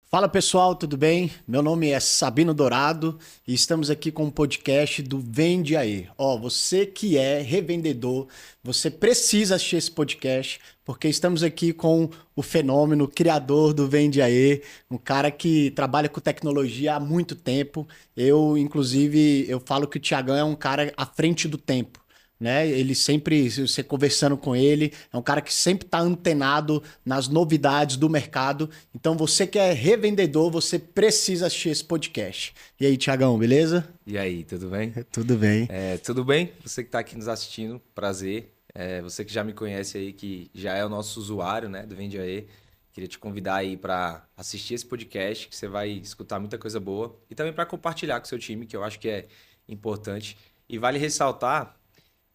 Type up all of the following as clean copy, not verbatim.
Fala pessoal, tudo bem? Meu nome é Sabino Dourado e estamos aqui com um podcast do Vende Aí. Ó, você que é revendedor, você precisa assistir esse podcast porque estamos aqui com o fenômeno, o criador do Vende Aí, um cara que trabalha com tecnologia há muito tempo. Inclusive, falo que o Thiagão é um cara à frente do tempo, né? Ele sempre, você conversando com ele, é um cara que sempre está antenado nas novidades do mercado. Então, você que é revendedor, você precisa assistir esse podcast. E aí, Thiagão, beleza? E aí, tudo bem? Tudo bem. Tudo bem? Você que está aqui nos assistindo, prazer. Você que já me conhece aí, que já é o nosso usuário, né, do Vende Aí. Queria te convidar aí para assistir esse podcast, que você vai escutar muita coisa boa. E também para compartilhar com o seu time, que eu acho que é importante. E vale ressaltar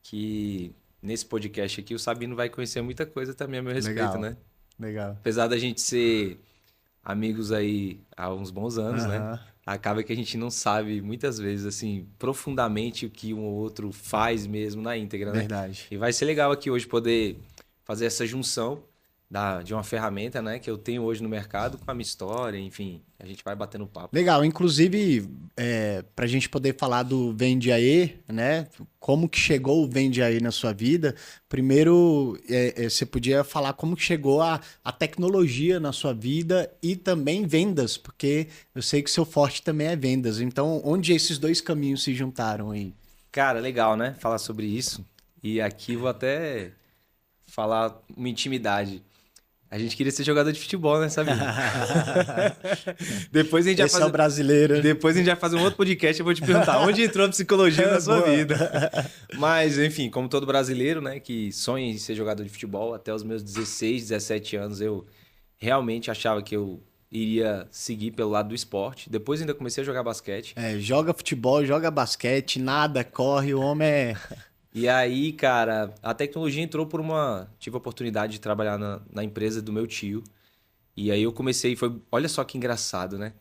que nesse podcast aqui o Sabino vai conhecer muita coisa também a meu respeito, Legal, né? legal. Apesar da gente ser amigos aí há uns bons anos, né? Aham, Acaba que a gente não sabe muitas vezes assim profundamente o que um ou outro faz mesmo na íntegra, né? verdade. E vai ser legal aqui hoje poder fazer essa junção de uma ferramenta, né, que eu tenho hoje no mercado com a minha história, enfim, a gente vai batendo papo. Legal, inclusive, para a gente poder falar do Vende Aí, né? Como que chegou o Vende Aí na sua vida? Primeiro, você podia falar como que chegou a tecnologia na sua vida e também vendas, porque eu sei que seu forte também é vendas. Então, onde esses dois caminhos se juntaram aí? Cara, legal, né? Falar sobre isso. E aqui vou até falar uma intimidade. A gente queria ser jogador de futebol, né, Sabino? Depois a gente vai Esse é o fazer. brasileiro. Depois a gente vai fazer um outro podcast, eu vou te perguntar onde entrou a psicologia na sua Boa. vida. Mas, enfim, como todo brasileiro, né, que sonha em ser jogador de futebol, até os meus 16, 17 anos eu realmente achava que eu iria seguir pelo lado do esporte. Depois ainda comecei a jogar basquete. Joga futebol, joga basquete, nada, corre, o homem é. E aí, cara, a tecnologia entrou por uma. Tive a oportunidade de trabalhar na empresa do meu tio. E aí eu comecei, olha só que engraçado, né?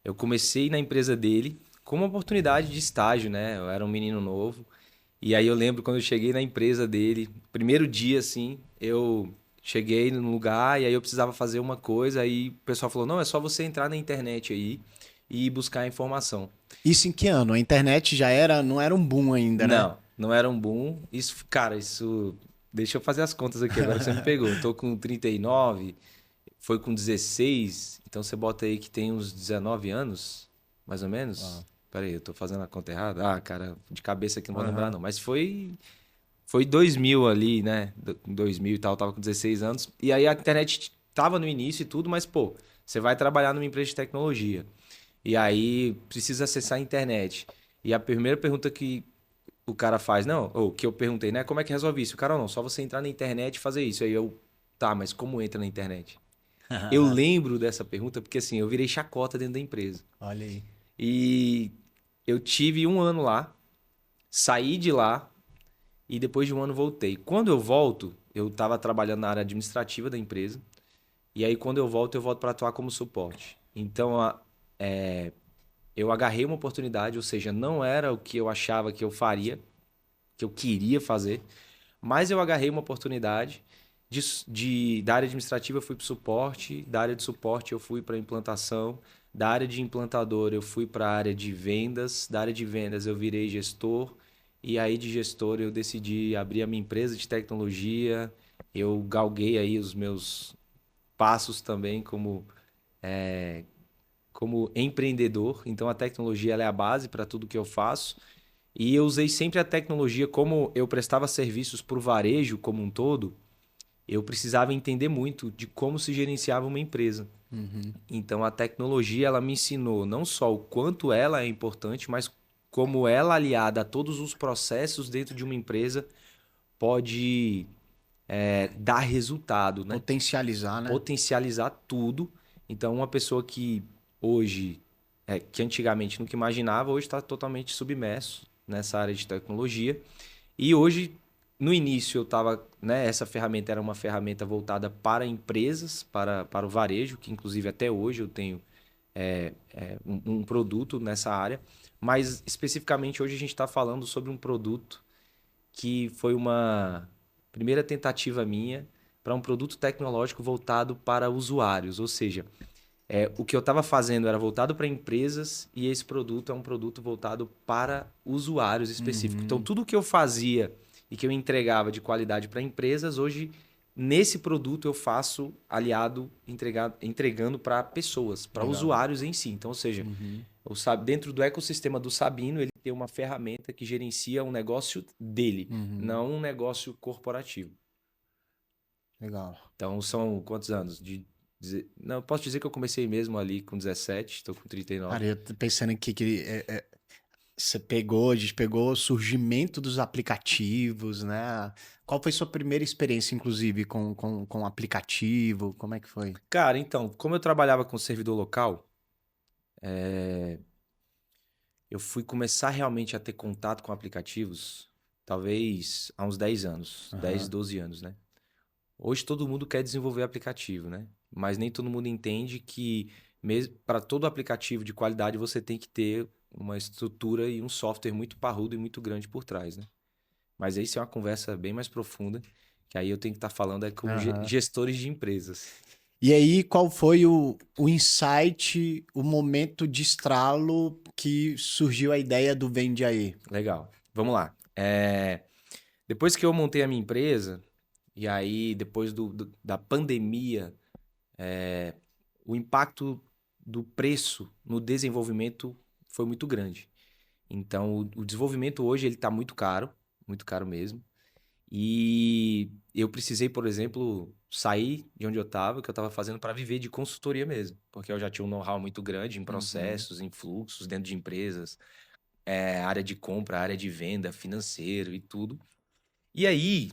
Eu comecei na empresa dele com uma oportunidade de estágio, né? Eu era um menino novo. E aí eu lembro quando eu cheguei na empresa dele, primeiro dia assim, eu cheguei no lugar e aí eu precisava fazer uma coisa, aí o pessoal falou: "Não, é só você entrar na internet aí e buscar a informação". Isso em que ano? A internet já era, não era um boom ainda, né? Não, não era um boom. Isso, cara, isso deixa eu fazer as contas aqui agora que você me pegou. Eu tô com 39, foi com 16, então você bota aí que tem uns 19 anos, mais ou menos. Uau. Pera aí, eu tô fazendo a conta errada. Ah, cara, de cabeça aqui não vou lembrar Aham. não. Mas foi 2000 ali, né? 2000 e tal, eu tava com 16 anos. E aí a internet tava no início e tudo, mas pô, você vai trabalhar numa empresa de tecnologia. E aí precisa acessar a internet. E a primeira pergunta que o cara faz, não, ou que eu perguntei, né? Como é que resolve isso? O cara, não, só você entrar na internet e fazer isso. Aí eu, tá, mas como entra na internet? Eu lembro dessa pergunta porque assim, eu virei chacota dentro da empresa. Olha aí. E eu tive um ano lá, saí de lá e depois de um ano voltei. Quando eu volto, eu estava trabalhando na área administrativa da empresa. E aí quando eu volto para atuar como suporte. Então, eu agarrei uma oportunidade, ou seja, não era o que eu achava que eu faria, que eu queria fazer, mas eu agarrei uma oportunidade da área administrativa eu fui para o suporte, da área de suporte eu fui para implantação, da área de implantador eu fui para a área de vendas, da área de vendas eu virei gestor, e aí de gestor eu decidi abrir a minha empresa de tecnologia, eu galguei aí os meus passos também como empreendedor, então a tecnologia ela é a base para tudo que eu faço. E eu usei sempre a tecnologia, como eu prestava serviços para o varejo como um todo, eu precisava entender muito de como se gerenciava uma empresa. Uhum. Então a tecnologia ela me ensinou não só o quanto ela é importante, mas como ela aliada a todos os processos dentro de uma empresa pode dar resultado, né? Potencializar, né? Potencializar tudo. Então uma pessoa que hoje, que antigamente nunca imaginava, hoje está totalmente submerso nessa área de tecnologia. E hoje, no início, eu estava, né, essa ferramenta era uma ferramenta voltada para empresas, para o varejo, que inclusive até hoje eu tenho um produto nessa área. Mas especificamente hoje a gente está falando sobre um produto que foi uma primeira tentativa minha para um produto tecnológico voltado para usuários, ou seja, O que eu estava fazendo era voltado para empresas e esse produto é um produto voltado para usuários específicos. Então, tudo que eu fazia e que eu entregava de qualidade para empresas, hoje, nesse produto, eu faço aliado entregando para pessoas, para Legal. usuários em si. Então, ou seja, dentro do ecossistema do Sabino, ele tem uma ferramenta que gerencia um negócio dele, não um negócio corporativo. Legal. Então, são quantos anos? Não, eu posso dizer que eu comecei mesmo ali com 17, estou com 39. Cara, eu tô pensando aqui que a gente pegou o surgimento dos aplicativos, né? Qual foi sua primeira experiência, inclusive, com aplicativo? Como é que foi? Cara, então, como eu trabalhava com servidor local, eu fui começar realmente a ter contato com aplicativos, talvez há uns 10 anos, 10, 12 anos, né? Hoje todo mundo quer desenvolver aplicativo, né? Mas nem todo mundo entende que mesmo para todo aplicativo de qualidade você tem que ter uma estrutura e um software muito parrudo e muito grande por trás, né? Mas isso é uma conversa bem mais profunda, que aí eu tenho que estar falando com gestores de empresas. E aí, qual foi o insight, o momento de estralo que surgiu a ideia do Vende Aí? Legal. Vamos lá. Depois que eu montei a minha empresa, e aí depois da pandemia, o impacto do preço no desenvolvimento foi muito grande. Então, o desenvolvimento hoje ele está muito caro mesmo. E eu precisei, por exemplo, sair de onde eu estava, que eu estava fazendo para viver de consultoria mesmo, porque eu já tinha um know-how muito grande em processos, em fluxos dentro de empresas, área de compra, área de venda, financeiro e tudo. E aí,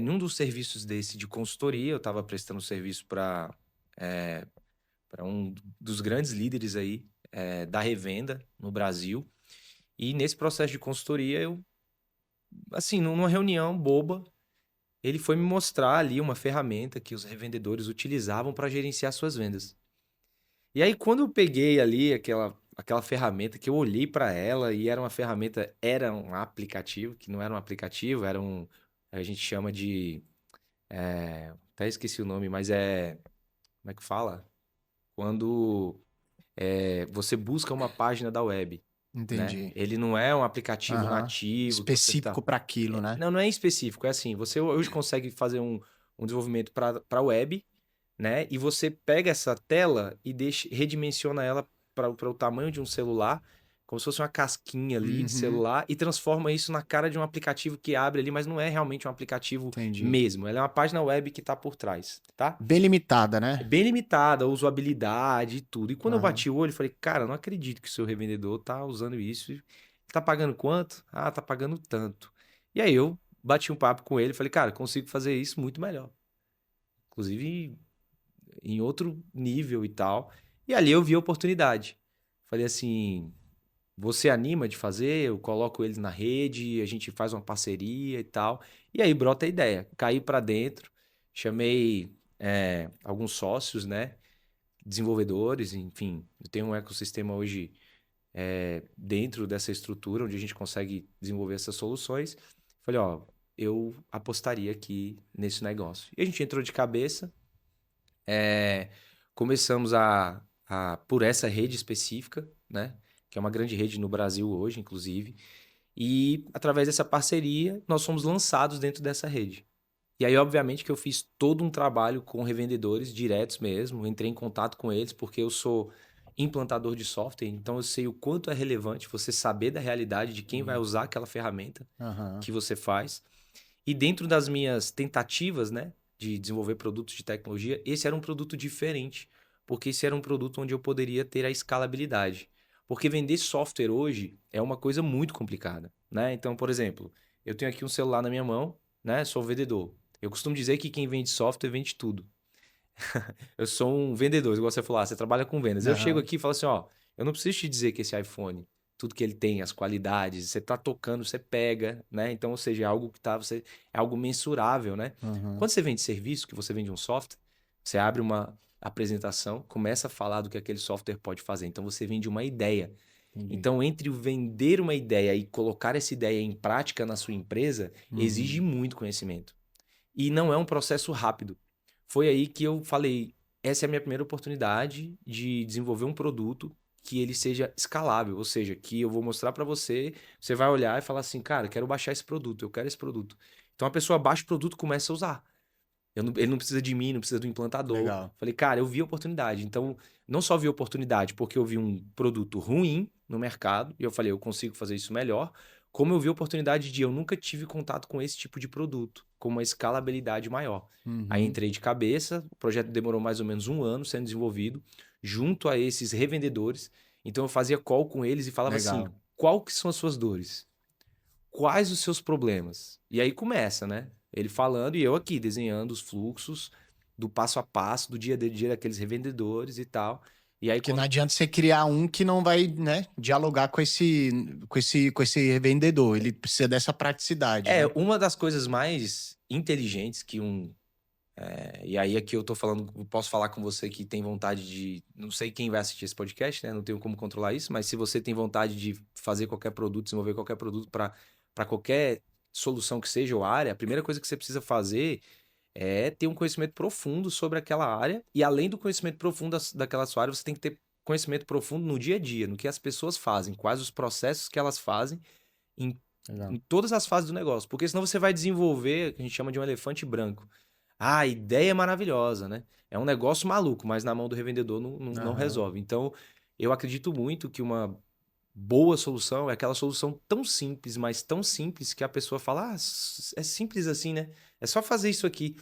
num dos serviços desse de consultoria, eu estava prestando serviço para um dos grandes líderes aí da revenda no Brasil. E nesse processo de consultoria, eu, assim, numa reunião boba, ele foi me mostrar ali uma ferramenta que os revendedores utilizavam para gerenciar suas vendas. E aí, quando eu peguei ali aquela ferramenta, que eu olhei para ela e era uma ferramenta, era um aplicativo, que não era um aplicativo, a gente chama de, até esqueci o nome, mas como é que fala? Quando você busca uma página da web, né? Entendi. Ele não é um aplicativo Aham. nativo que você tá. Específico para aquilo, né? Não é específico, é assim, você hoje consegue fazer um desenvolvimento para web, né? E você pega essa tela e redimensiona ela para o tamanho de um celular, como se fosse uma casquinha ali de celular, e transforma isso na cara de um aplicativo que abre ali, mas não é realmente um aplicativo Entendi. mesmo. Ela é uma página web que está por trás, tá? Bem limitada, É né? bem limitada, a usabilidade e tudo. E quando eu bati o olho, eu falei, cara, eu não acredito que o seu revendedor tá usando isso. Ele tá pagando quanto? Ah, tá pagando tanto. E aí eu bati um papo com ele e falei, cara, consigo fazer isso muito melhor. Inclusive em outro nível e tal. E ali eu vi a oportunidade. Falei assim, você anima de fazer? Eu coloco eles na rede, a gente faz uma parceria e tal. E aí brota a ideia. Caí para dentro, chamei alguns sócios, né? Desenvolvedores, enfim. Eu tenho um ecossistema hoje dentro dessa estrutura onde a gente consegue desenvolver essas soluções. Falei, ó, eu apostaria aqui nesse negócio. E a gente entrou de cabeça, começamos por essa rede específica, né? Que é uma grande rede no Brasil hoje, inclusive. E através dessa parceria, nós fomos lançados dentro dessa rede. E aí, obviamente, que eu fiz todo um trabalho com revendedores diretos mesmo. Entrei em contato com eles, porque eu sou implantador de software, então eu sei o quanto é relevante você saber da realidade de quem vai usar aquela ferramenta que você faz. E dentro das minhas tentativas, né, de desenvolver produtos de tecnologia, esse era um produto diferente, porque esse era um produto onde eu poderia ter a escalabilidade. Porque vender software hoje é uma coisa muito complicada, né? Então, por exemplo, eu tenho aqui um celular na minha mão, né? Sou vendedor. Eu costumo dizer que quem vende software vende tudo. Eu sou um vendedor, igual você falou, você trabalha com vendas. Eu chego aqui e falo assim, ó, eu não preciso te dizer que esse iPhone, tudo que ele tem, as qualidades, você tá tocando, você pega, né? Então, ou seja, é algo que é algo mensurável, né? Quando você vende serviço, que você vende um software, você abre uma apresentação, começa a falar do que aquele software pode fazer. Então, você vende uma ideia. Então, entre o vender uma ideia e colocar essa ideia em prática na sua empresa, exige muito conhecimento. E não é um processo rápido. Foi aí que eu falei, essa é a minha primeira oportunidade de desenvolver um produto que ele seja escalável, ou seja, que eu vou mostrar para você, você vai olhar e falar assim, cara, quero baixar esse produto, eu quero esse produto. Então a pessoa baixa o produto e começa a usar. Ele não precisa de mim, não precisa do implantador. Legal. Falei, cara, eu vi a oportunidade. Então, não só vi a oportunidade porque eu vi um produto ruim no mercado, e eu falei, eu consigo fazer isso melhor, como eu vi a oportunidade de eu nunca tive contato com esse tipo de produto, com uma escalabilidade maior. Aí Uhum. entrei de cabeça, o projeto demorou mais ou menos um ano sendo desenvolvido, junto a esses revendedores. Então, eu fazia call com eles e falava assim, Legal. qual que são as suas dores? Quais os seus problemas? E aí começa, né? Ele falando e eu aqui desenhando os fluxos do passo a passo, do dia a dia daqueles revendedores e tal. E aí Porque não quando... adianta você criar um que não vai, né, dialogar com esse revendedor. Ele precisa dessa praticidade, É, né? uma das coisas mais inteligentes que e aí aqui eu tô falando, eu posso falar com você que tem vontade de... Não sei quem vai assistir esse podcast, né? Não tenho como controlar isso, mas se você tem vontade de fazer qualquer produto, desenvolver qualquer produto para qualquer solução que seja ou área, a primeira coisa que você precisa fazer é ter um conhecimento profundo sobre aquela área, e além do conhecimento profundo daquela sua área, você tem que ter conhecimento profundo no dia a dia, no que as pessoas fazem, quais os processos que elas fazem em, Legal. em todas as fases do negócio, porque senão você vai desenvolver o que a gente chama de um elefante branco. Ah, a ideia é maravilhosa, né? É um negócio maluco, mas na mão do revendedor não Aham. resolve. Então, eu acredito muito que uma boa solução é aquela solução tão simples, mas tão simples que a pessoa fala, é simples assim, né? É só fazer isso aqui.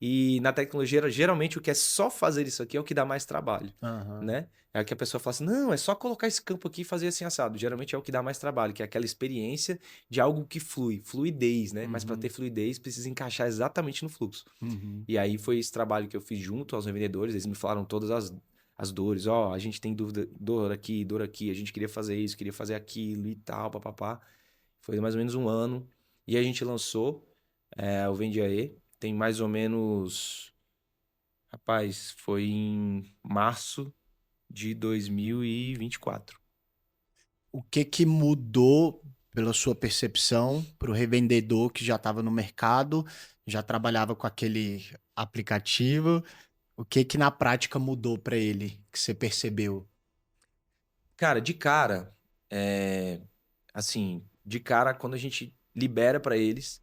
E na tecnologia, geralmente, o que é só fazer isso aqui é o que dá mais trabalho, Aham. né? É o que a pessoa fala assim, não, é só colocar esse campo aqui e fazer assim assado. Geralmente é o que dá mais trabalho, que é aquela experiência de algo que flui, fluidez, né? Mas para ter Uhum. fluidez, precisa encaixar exatamente no fluxo. Uhum. E aí foi esse trabalho que eu fiz junto aos revendedores, eles me falaram todas as dores, ó, a gente tem dúvida, dor aqui, a gente queria fazer isso, queria fazer aquilo e tal, papapá. Foi mais ou menos um ano. E a gente lançou o Vendiaê, tem mais ou menos, rapaz, foi em março de 2024. O que que mudou pela sua percepção para o revendedor que já estava no mercado, já trabalhava com aquele aplicativo? O que que na prática mudou para ele que você percebeu? Cara, de cara, assim, de cara, quando a gente libera para eles,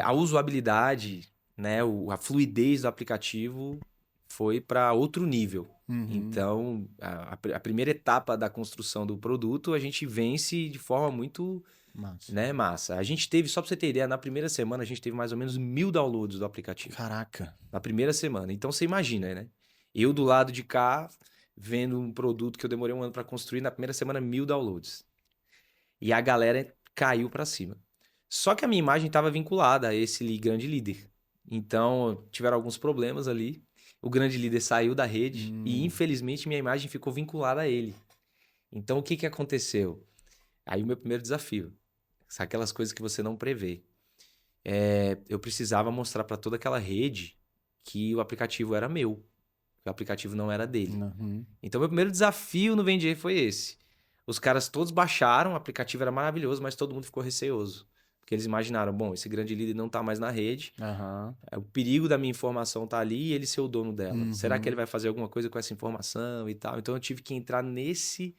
a usabilidade, né, a fluidez do aplicativo foi para outro nível. Uhum. Então, a primeira etapa da construção do produto, a gente vence de forma muito, Massa. né, massa. A gente teve, só para você ter ideia, na primeira semana a gente teve mais ou menos 1.000 downloads do aplicativo. Caraca. Na primeira semana. Então, você imagina, né? Eu do lado de cá, vendo um produto que eu demorei um ano para construir, na primeira semana 1.000 downloads. E a galera caiu para cima. Só que a minha imagem estava vinculada a esse grande líder. Então, tiveram alguns problemas ali. O grande líder saiu da rede e, Hum. infelizmente, minha imagem ficou vinculada a ele. Então, o que que aconteceu? Aí, o meu primeiro desafio. São aquelas coisas que você não prevê. Eu precisava mostrar para toda aquela rede que o aplicativo era meu, que o aplicativo não era dele. Uhum. Então, meu primeiro desafio no Vendier foi esse. Os caras todos baixaram, o aplicativo era maravilhoso, mas todo mundo ficou receoso. Porque eles imaginaram, bom, esse grande líder não tá mais na rede, Aham. o perigo da minha informação tá ali e ele ser o dono dela. Será que ele Uhum. vai fazer alguma coisa com essa informação e tal? Então eu tive que entrar nesse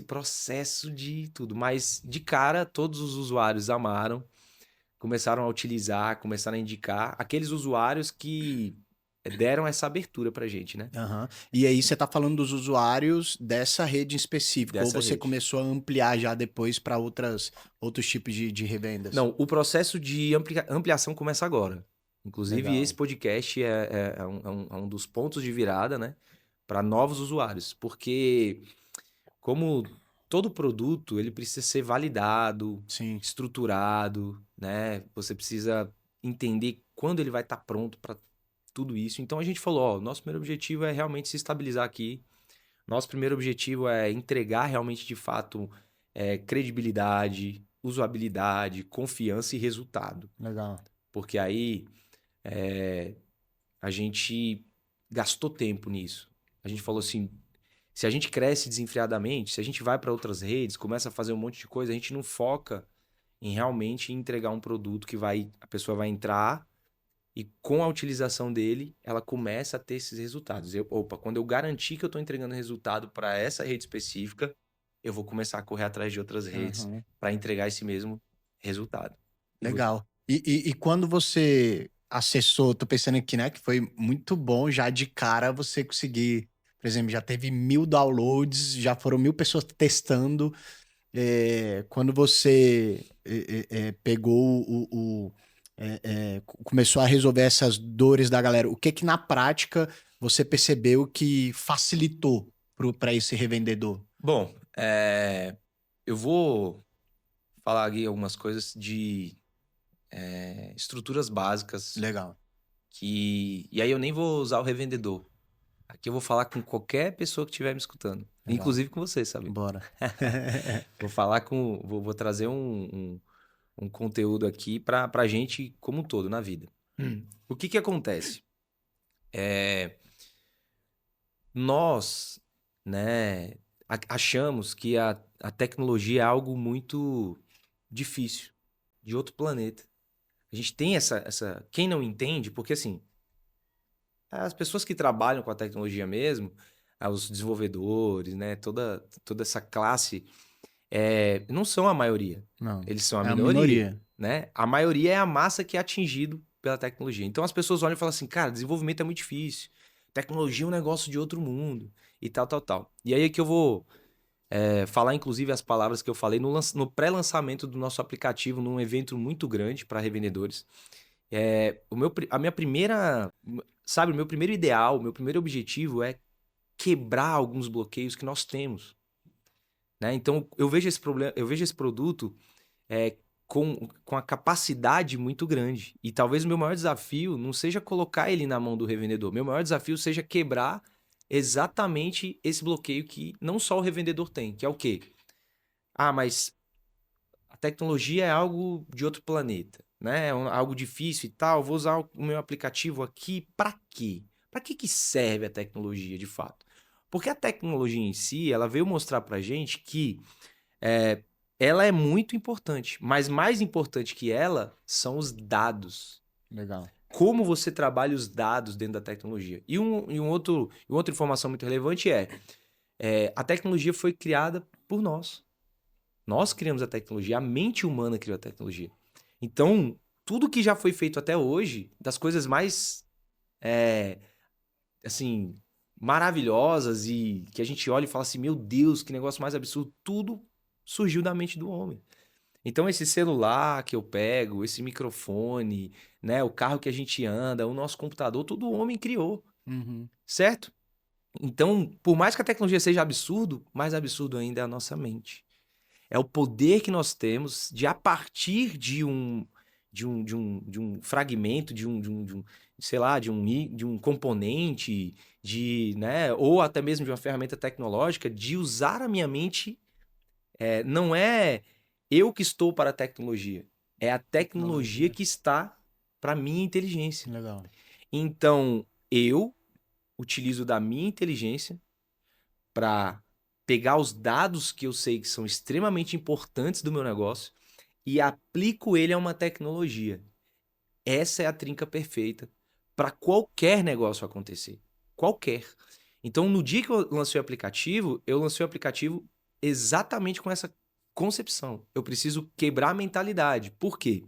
processo de tudo. Mas de cara, todos os usuários amaram, começaram a utilizar, começaram a indicar aqueles usuários que deram essa abertura pra gente, né? Aham. E aí você tá falando dos usuários dessa rede em específico, ou Dessa você rede. começou a ampliar já depois para outros tipos de revendas? Não, o processo de ampliação começa agora. Inclusive, esse Legal. podcast é um dos pontos de virada, né, para novos usuários. Porque, como todo produto, ele precisa ser validado, Sim. estruturado, né? Você precisa entender quando ele vai estar pronto para tudo isso. Então, a gente falou: ó, nosso primeiro objetivo é realmente se estabilizar aqui. Nosso primeiro objetivo é entregar realmente, de fato, credibilidade, usabilidade, confiança e resultado. Legal. Porque aí a gente gastou tempo nisso. A gente falou assim: se a gente cresce desenfreadamente, se a gente vai para outras redes, começa a fazer um monte de coisa, a gente não foca em realmente entregar um produto que a pessoa vai entrar, E com a utilização dele, ela começa a ter esses resultados. Quando eu garantir que eu estou entregando resultado para essa rede específica, eu vou começar a correr atrás de outras redes Aham. para entregar esse mesmo resultado. E você? Legal. E quando você acessou, tô pensando aqui, né, que foi muito bom já de cara você conseguir, por exemplo, já teve 1.000 downloads, já foram 1.000 pessoas testando. Quando você pegou começou a resolver essas dores da galera, o que que na prática você percebeu que facilitou para esse revendedor? Bom, eu vou falar aqui algumas coisas de estruturas básicas Legal. e aí eu nem vou usar o revendedor. Aqui eu vou falar com qualquer pessoa que estiver me escutando, Legal. inclusive com você, sabe? Bora. Vou trazer um conteúdo aqui pra gente como um todo na vida. O que que acontece? Nós, né, achamos que a tecnologia é algo muito difícil, de outro planeta. A gente tem quem não entende, porque assim, as pessoas que trabalham com a tecnologia mesmo, os desenvolvedores, né, toda essa classe, não são a maioria. Não, Eles são a é a minoria, minoria. né? A maioria é a massa que é atingido pela tecnologia. Então as pessoas olham e falam assim, cara, desenvolvimento é muito difícil. Tecnologia é um negócio de outro mundo e tal, tal, tal. E aí é que eu vou falar, inclusive, as palavras que eu falei no pré-lançamento do nosso aplicativo, num evento muito grande para revendedores. A minha primeira, sabe, o meu primeiro ideal, o meu primeiro objetivo é quebrar alguns bloqueios que nós temos, né? Então eu vejo esse problema, eu vejo esse produto é, com a capacidade muito grande. E talvez o meu maior desafio não seja colocar ele na mão do revendedor. Meu maior desafio seja quebrar exatamente esse bloqueio que não só o revendedor tem, que é o quê? Ah, mas a tecnologia é algo de outro planeta, né? Algo difícil e tal. Vou usar o meu aplicativo aqui para quê? Para que serve a tecnologia de fato? Porque a tecnologia em si, ela veio mostrar para gente que é, ela é muito importante, mas mais importante que ela são os dados. Legal. Como você trabalha os dados dentro da tecnologia. Uma outra informação muito relevante a tecnologia foi criada por nós. Nós criamos a tecnologia, a mente humana criou a tecnologia. Então, tudo que já foi feito até hoje, das coisas mais, assim, maravilhosas e que a gente olha e fala assim, meu Deus, que negócio mais absurdo, tudo surgiu da mente do homem. Então, esse celular que eu pego, esse microfone, né, o carro que a gente anda, o nosso computador, tudo o homem criou, Uhum. certo? Então, por mais que a tecnologia seja absurdo, mais absurdo ainda é a nossa mente. É o poder que nós temos de, a partir de um fragmento, sei lá, de um componente, né, ou até mesmo de uma ferramenta tecnológica, de usar a minha mente. Não é eu que estou para a tecnologia, é a tecnologia Tecnologia. que está para a minha inteligência. Legal. Então, eu utilizo da minha inteligência para pegar os dados que eu sei que são extremamente importantes do meu negócio e aplico ele a uma tecnologia. Essa é a trinca perfeita para qualquer negócio acontecer. Qualquer. Então, no dia que eu lancei o aplicativo exatamente com essa concepção. Eu preciso quebrar a mentalidade. Por quê?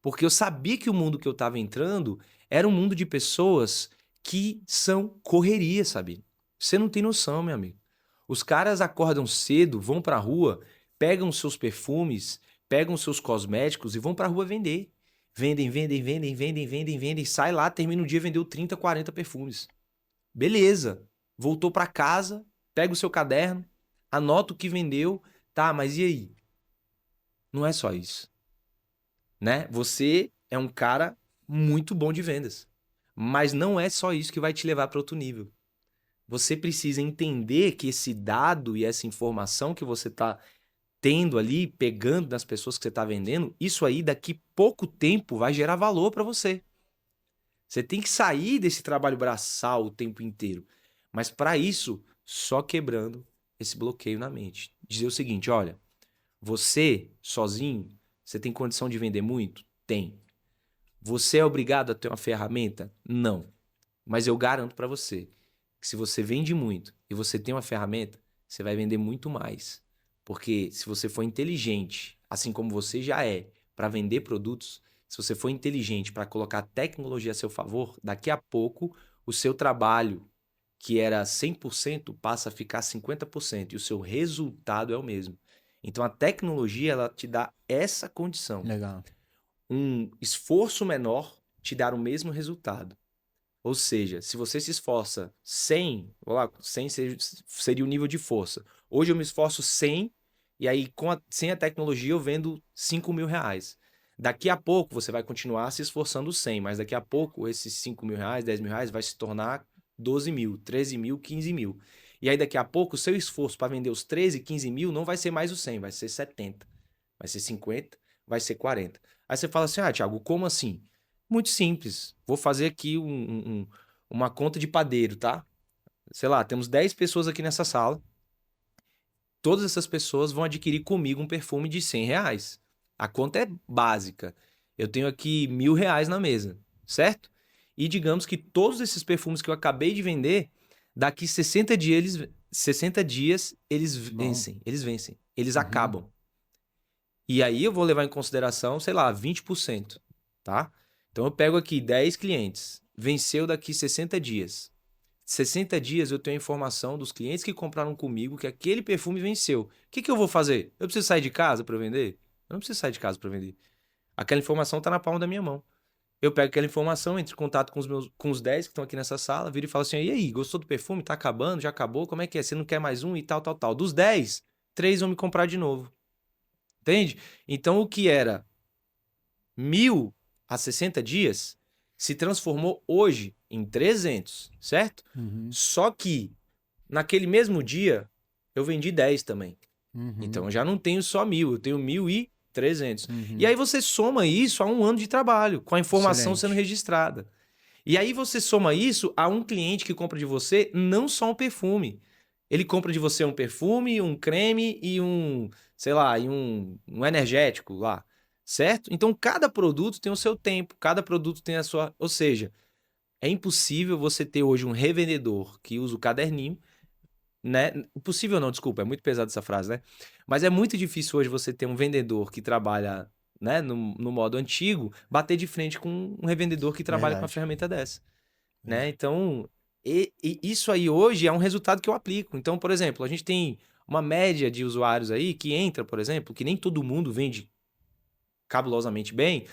Porque eu sabia que o mundo que eu estava entrando era um mundo de pessoas que são correria, sabe? Você não tem noção, meu amigo. Os caras acordam cedo, vão pra rua, pegam seus perfumes, pegam seus cosméticos e vão pra rua vender. Vendem, vendem, vendem, vendem, vendem, vendem, sai lá, termina o dia, vendeu 30, 40 perfumes. Beleza. Voltou pra casa, pega o seu caderno, anota o que vendeu, tá, mas e aí? Não é só isso, né? Você é um cara muito bom de vendas, mas não é só isso que vai te levar para outro nível. Você precisa entender que esse dado e essa informação que você está tendo ali, pegando das pessoas que você está vendendo, isso aí daqui pouco tempo vai gerar valor para você. Você tem que sair desse trabalho braçal o tempo inteiro. Mas para isso, só quebrando esse bloqueio na mente. Dizer o seguinte, olha, você sozinho, você tem condição de vender muito? Tem. Você é obrigado a ter uma ferramenta? Não. Mas eu garanto para você que se você vende muito e você tem uma ferramenta, você vai vender muito mais. Porque se você for inteligente, assim como você já é, para vender produtos, se você for inteligente para colocar tecnologia a seu favor, daqui a pouco o seu trabalho, que era 100%, passa a ficar 50% e o seu resultado é o mesmo. Então a tecnologia ela te dá essa condição. Legal. Um esforço menor te dar o mesmo resultado. Ou seja, se você se esforça 100, vou lá, 100 seria o nível de força. Hoje eu me esforço 100 e aí sem a tecnologia eu vendo 5 mil reais. Daqui a pouco você vai continuar se esforçando 100, mas daqui a pouco esses 5 mil reais, 10 mil reais vai se tornar 12 mil, 13 mil, 15 mil. E aí daqui a pouco o seu esforço para vender os 13, 15 mil não vai ser mais o 100, vai ser 70, vai ser 50, vai ser 40. Aí você fala assim, Thiago, como assim? Muito simples. Vou fazer aqui uma conta de padeiro, tá? Sei lá, temos 10 pessoas aqui nessa sala. Todas essas pessoas vão adquirir comigo um perfume de 100 reais. A conta é básica. Eu tenho aqui 1.000 reais na mesa, certo? E digamos que todos esses perfumes que eu acabei de vender, daqui 60 dias eles vencem. Eles vencem. Eles acabam. E aí eu vou levar em consideração, sei lá, 20%, tá? Então eu pego aqui 10 clientes, venceu daqui 60 dias. 60 dias eu tenho a informação dos clientes que compraram comigo que aquele perfume venceu. O que eu vou fazer? Eu preciso sair de casa para vender? Eu não preciso sair de casa para vender. Aquela informação está na palma da minha mão. Eu pego aquela informação, entro em contato com os 10 que estão aqui nessa sala, viro e falo assim, e aí, gostou do perfume? Tá acabando? Já acabou? Como é que é? Você não quer mais um? E tal, tal, tal. Dos 10, 3 vão me comprar de novo. Entende? Então o que era 1.000 a 60 dias se transformou hoje em 300, certo? Só que naquele mesmo dia eu vendi 10 também. Então eu já não tenho só 1.000, eu tenho 1.300. E aí você soma isso a um ano de trabalho, com a informação sendo registrada. E aí você soma isso a um cliente que compra de você não só um perfume. Ele compra de você um perfume, um creme e sei lá, um energético lá, certo? Então cada produto tem o seu tempo, cada produto tem a sua... Ou seja, é impossível você ter hoje um revendedor que usa o caderninho, né? Impossível não, desculpa, é muito pesado essa frase, né? Mas é muito difícil hoje você ter um vendedor que trabalha, né, no modo antigo, bater de frente com um revendedor que trabalha com uma ferramenta dessa, né? Então, e isso aí hoje é um resultado que eu aplico. Então, por exemplo, a gente tem uma média de usuários aí que entra, por exemplo, que nem todo mundo vende cabulosamente bem,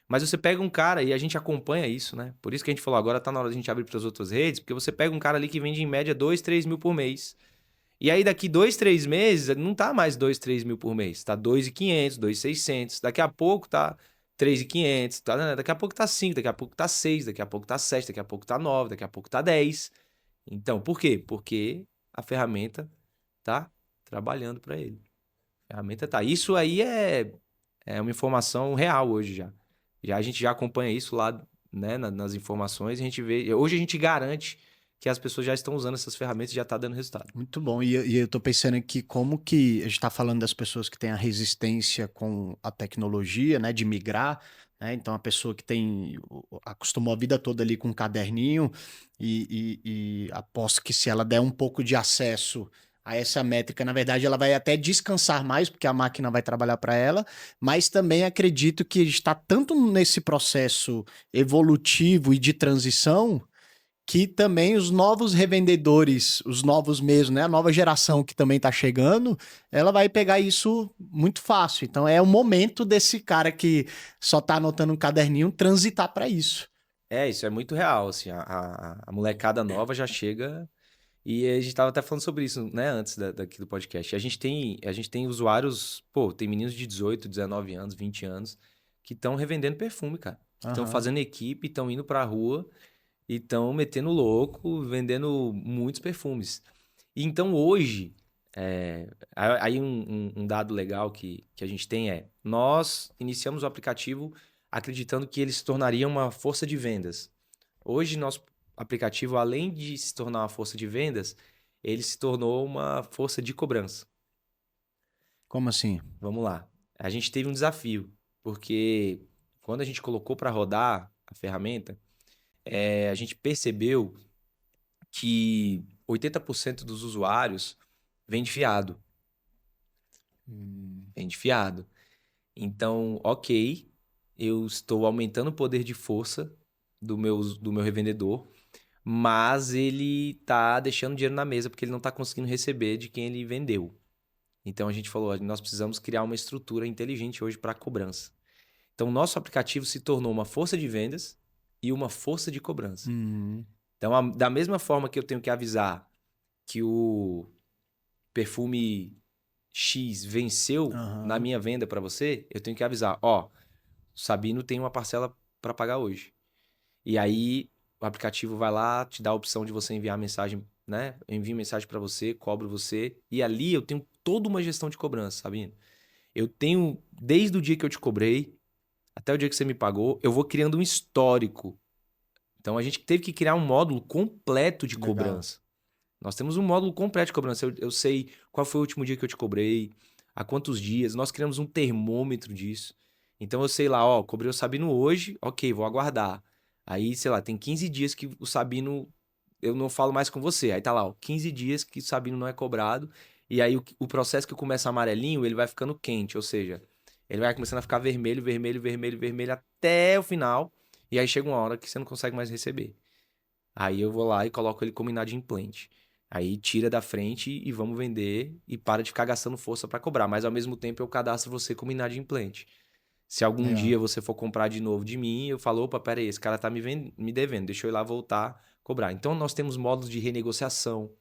mas você pega um cara e a gente acompanha isso, né? Por isso que a gente falou, agora tá na hora da gente abrir para as outras redes, porque você pega um cara ali que vende em média 2, 3 mil por mês. E aí daqui 2, 3 meses, não tá mais 2, 3 mil por mês, tá 2.500, 2.600. Daqui a pouco tá 3.500, tá, né? Daqui a pouco tá 5, daqui a pouco tá 6, daqui a pouco tá 7, daqui a pouco tá 9, daqui a pouco tá 10. Então, por quê? Porque a ferramenta tá trabalhando para ele. A ferramenta tá. Isso aí é uma informação real hoje já. A gente já acompanha isso lá, né, nas informações, a gente vê. Hoje a gente garante que as pessoas já estão usando essas ferramentas e já está dando resultado. Muito bom. E eu tô pensando aqui como que a gente está falando das pessoas que têm a resistência com a tecnologia, né, de migrar, né? Então a pessoa que acostumou a vida toda ali com um caderninho e aposto que se ela der um pouco de acesso a essa métrica, na verdade, ela vai até descansar mais, porque a máquina vai trabalhar para ela, mas também acredito que está tanto nesse processo evolutivo e de transição que também os novos revendedores, os novos mesmo, né? A nova geração que também tá chegando, ela vai pegar isso muito fácil. Então é o momento desse cara que só tá anotando um caderninho transitar para isso. Isso é muito real, assim, a molecada nova já chega e a gente tava até falando sobre isso, né, antes daqui do podcast. A gente tem usuários, pô, tem meninos de 18, 19 anos, 20 anos que estão revendendo perfume, cara. Estão fazendo equipe, estão indo pra rua e estão metendo louco, vendendo muitos perfumes. E então hoje, aí um dado legal que a gente tem nós iniciamos o aplicativo acreditando que ele se tornaria uma força de vendas. Hoje, nosso aplicativo, além de se tornar uma força de vendas, ele se tornou uma força de cobrança. Como assim? Vamos lá. A gente teve um desafio, porque quando a gente colocou para rodar a ferramenta, a gente percebeu que 80% dos usuários vem de fiado. Vem de fiado. Então, ok, eu estou aumentando o poder de força do meu revendedor, mas ele tá deixando dinheiro na mesa porque ele não tá conseguindo receber de quem ele vendeu. Então a gente falou, nós precisamos criar uma estrutura inteligente hoje para cobrança. Então, o nosso aplicativo se tornou uma força de vendas e uma força de cobrança. Então, da mesma forma que eu tenho que avisar que o perfume X venceu na minha venda para você, eu tenho que avisar, ó, o Sabino tem uma parcela para pagar hoje. E aí, o aplicativo vai lá, te dá a opção de você enviar mensagem, né? Eu envio mensagem para você, cobro você. E ali eu tenho toda uma gestão de cobrança, Sabino. Eu tenho, desde o dia que eu te cobrei, até o dia que você me pagou, eu vou criando um histórico. Então a gente teve que criar um módulo completo de cobrança. Nós temos um módulo completo de cobrança. Eu sei qual foi o último dia que eu te cobrei, há quantos dias. Nós criamos um termômetro disso. Então eu sei lá, ó, cobrei o Sabino hoje, ok, vou aguardar. Aí, sei lá, tem 15 dias que o Sabino, eu não falo mais com você. Aí tá lá, ó, 15 dias que o Sabino não é cobrado. E aí o processo que começa amarelinho, ele vai ficando quente, ou seja, ele vai começando a ficar vermelho, vermelho, vermelho, vermelho até o final. E aí chega uma hora que você não consegue mais receber. Aí eu vou lá e coloco ele como inadimplente. Aí tira da frente e vamos vender e para de ficar gastando força para cobrar. Mas ao mesmo tempo eu cadastro você como inadimplente. Se algum dia você for comprar de novo de mim, eu falo, opa, peraí, esse cara tá me devendo, deixa eu ir lá voltar, cobrar. Então nós temos módulos de renegociação.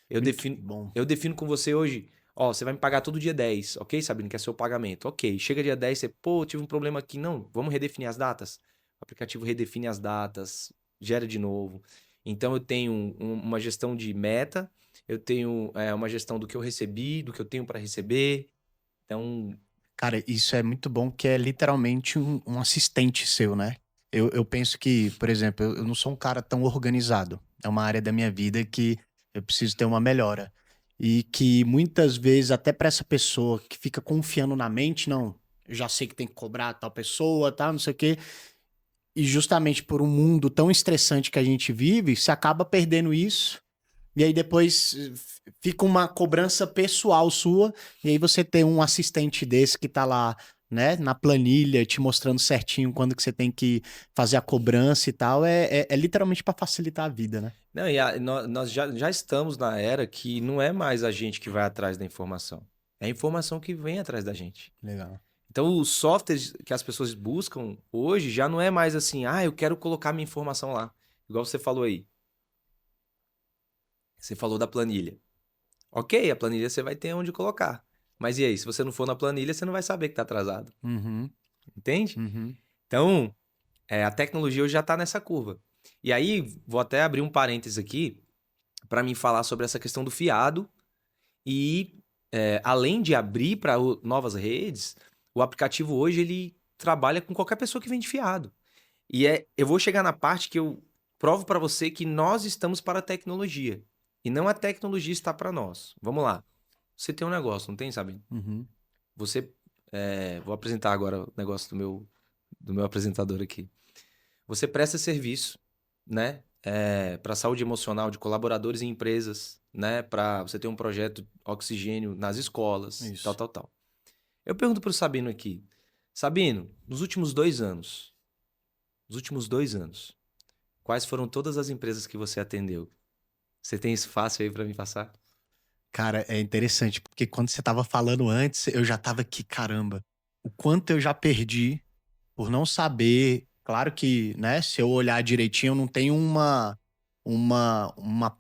Eu defino com você hoje, ó, você vai me pagar todo dia 10, ok, Sabino, que é seu pagamento. Ok, chega dia 10, você, pô, tive um problema aqui. Não, vamos redefinir as datas? O aplicativo redefine as datas, gera de novo. Então eu tenho uma gestão de meta, eu tenho uma gestão do que eu recebi, do que eu tenho para receber. Então, Cara, isso é muito bom, que é literalmente um assistente seu, né? Eu penso que, por exemplo, eu não sou um cara tão organizado. É uma área da minha vida que eu preciso ter uma melhora. E que muitas vezes, até para essa pessoa que fica confiando na mente, não, eu já sei que tem que cobrar tal pessoa, tal, não sei o quê. E justamente por um mundo tão estressante que a gente vive, se acaba perdendo isso. E aí depois fica uma cobrança pessoal sua, e aí você tem um assistente desse que tá lá, né, na planilha, te mostrando certinho quando que você tem que fazer a cobrança e tal, é literalmente para facilitar a vida, né? não, nós já estamos na era que não é mais a gente que vai atrás da informação. É a informação que vem atrás da gente. Legal. Então, os softwares que as pessoas buscam hoje já não é mais assim, ah, eu quero colocar minha informação lá. Igual você falou aí. Você falou da planilha. Ok, a planilha você vai ter onde colocar. Mas e aí, se você não for na planilha, você não vai saber que está atrasado. Uhum, Entende? uhum. Então, a tecnologia hoje já está nessa curva. E aí, vou até abrir um parênteses aqui para mim falar sobre essa questão do fiado. E além de abrir para novas redes, o aplicativo hoje ele trabalha com qualquer pessoa que vende fiado. E eu vou chegar na parte que eu provo para você que nós estamos para a tecnologia e não a tecnologia está para nós. Vamos lá. Você tem um negócio, não tem, sabe? Uhum. Você, vou apresentar agora o negócio do meu apresentador aqui. Você presta serviço, né? Para saúde emocional de colaboradores em empresas, né? Para você ter um projeto oxigênio nas escolas, Isso. tal, tal, tal. Eu pergunto para o Sabino aqui, Sabino, nos últimos 2 anos, quais foram todas as empresas que você atendeu? Você tem isso fácil aí para me passar? Cara, é interessante, porque quando você tava falando antes, eu já tava aqui, caramba, o quanto eu já perdi por não saber. Claro que, né, se eu olhar direitinho, eu não tenho uma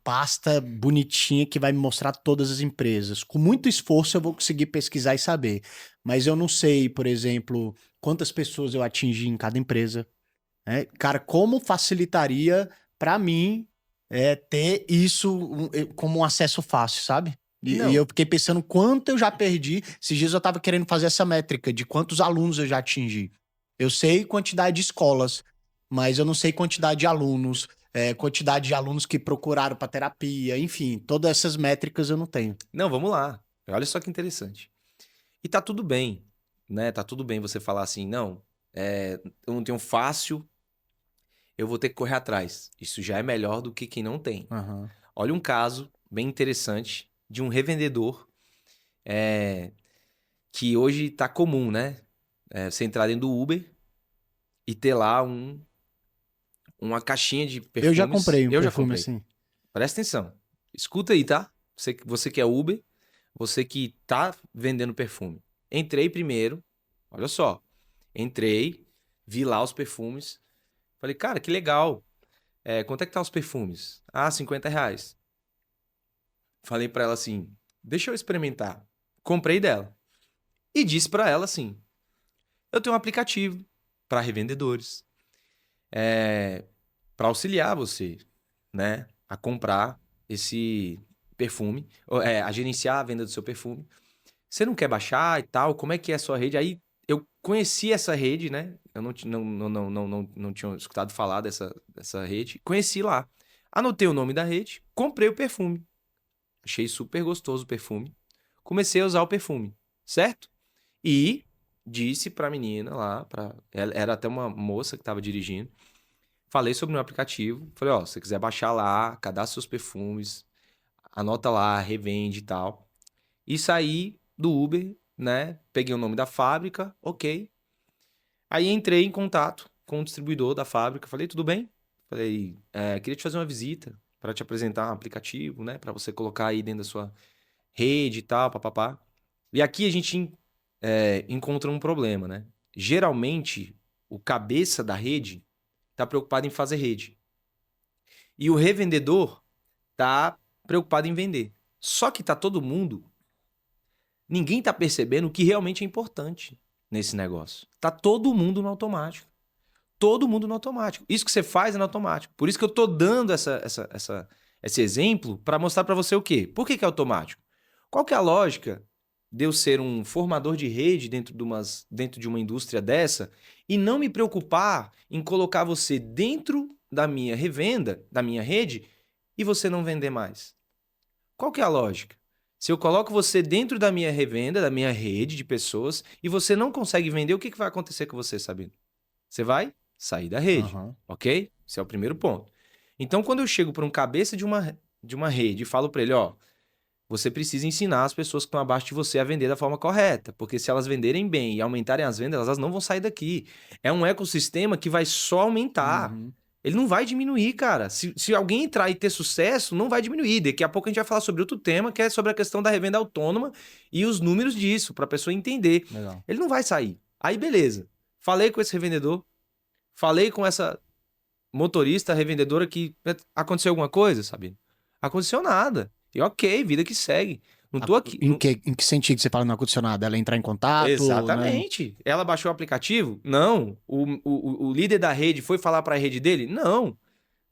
pasta bonitinha que vai me mostrar todas as empresas. Com muito esforço eu vou conseguir pesquisar e saber. Mas eu não sei, por exemplo, quantas pessoas eu atingi em cada empresa, né? Cara, como facilitaria para mim ter isso como um acesso fácil, sabe? E Não. eu fiquei pensando quanto eu já perdi. Esses dias eu tava querendo fazer essa métrica de quantos alunos eu já atingi. Eu sei quantidade de escolas, mas eu não sei quantidade de alunos, quantidade de alunos que procuraram para terapia, enfim, todas essas métricas eu não tenho. Não, vamos lá. Olha só que interessante. E tá tudo bem, né? Tá tudo bem você falar assim, não. eu não tenho fácil, eu vou ter que correr atrás. Isso já é melhor do que quem não tem. Aham. Olha um caso bem interessante de um revendedor que hoje tá comum, né? Você entrar dentro do Uber e ter lá uma caixinha de Eu já perfumes. comprei um Eu já perfume comprei. assim. Presta atenção. Escuta aí, tá? Você que é Uber, você que tá vendendo perfume. Entrei primeiro, olha só. Entrei, vi lá os perfumes. Falei, cara, que legal. Quanto é que tá os perfumes? Ah, R$ 50. Falei pra ela assim, deixa eu experimentar. Comprei dela. E disse pra ela assim, eu tenho um aplicativo para revendedores, para auxiliar você, né, a comprar esse perfume, a gerenciar a venda do seu perfume. Você não quer baixar e tal? Como é que é a sua rede? Aí eu conheci essa rede, né? Eu não tinha escutado falar dessa rede. Conheci lá. Anotei o nome da rede, comprei o perfume. Achei super gostoso o perfume. Comecei a usar o perfume, certo? E disse pra menina lá, ela era até uma moça que estava dirigindo. Falei sobre o meu aplicativo. Falei, ó, se você quiser baixar lá, cadastra seus perfumes, anota lá, revende e tal. E saí do Uber, né? Peguei o nome da fábrica, ok. Aí entrei em contato com o distribuidor da fábrica. Falei, tudo bem? Falei, queria te fazer uma visita para te apresentar um aplicativo, né? Para você colocar aí dentro da sua rede e tal, papapá. E aqui a gente encontra um problema, né? Geralmente, o cabeça da rede está preocupado em fazer rede. E o revendedor está preocupado em vender. Só que tá todo mundo, ninguém tá percebendo o que realmente é importante nesse negócio. Tá todo mundo no automático. Todo mundo no automático. Isso que você faz é no automático. Por isso que eu tô dando esse exemplo para mostrar para você o quê? Por que é automático? Qual que é a lógica de eu ser um formador de rede dentro de uma indústria dessa e não me preocupar em colocar você dentro da minha revenda, da minha rede, e você não vender mais? Qual que é a lógica? Se eu coloco você dentro da minha revenda, da minha rede de pessoas, e você não consegue vender, o que vai acontecer com você, Sabino? Você vai sair da rede, Aham. ok? Esse é o primeiro ponto. Então, quando eu chego para um cabeça de uma rede e falo para ele, ó, você precisa ensinar as pessoas que estão abaixo de você a vender da forma correta, porque se elas venderem bem e aumentarem as vendas, elas não vão sair daqui. É um ecossistema que vai só aumentar. Uhum. Ele não vai diminuir, cara. Se alguém entrar e ter sucesso, não vai diminuir. Daqui a pouco a gente vai falar sobre outro tema, que é sobre a questão da revenda autônoma e os números disso, para a pessoa entender. Legal. Ele não vai sair. Aí, beleza. Falei com esse revendedor, falei com essa motorista, revendedora, que aconteceu alguma coisa, sabe? Aconteceu nada. E ok, vida que segue. Não tô aqui. Em que sentido você fala no ar-condicionado? Ela entrar em contato, né? Exatamente. Ela baixou o aplicativo? Não. O líder da rede foi falar para a rede dele? Não.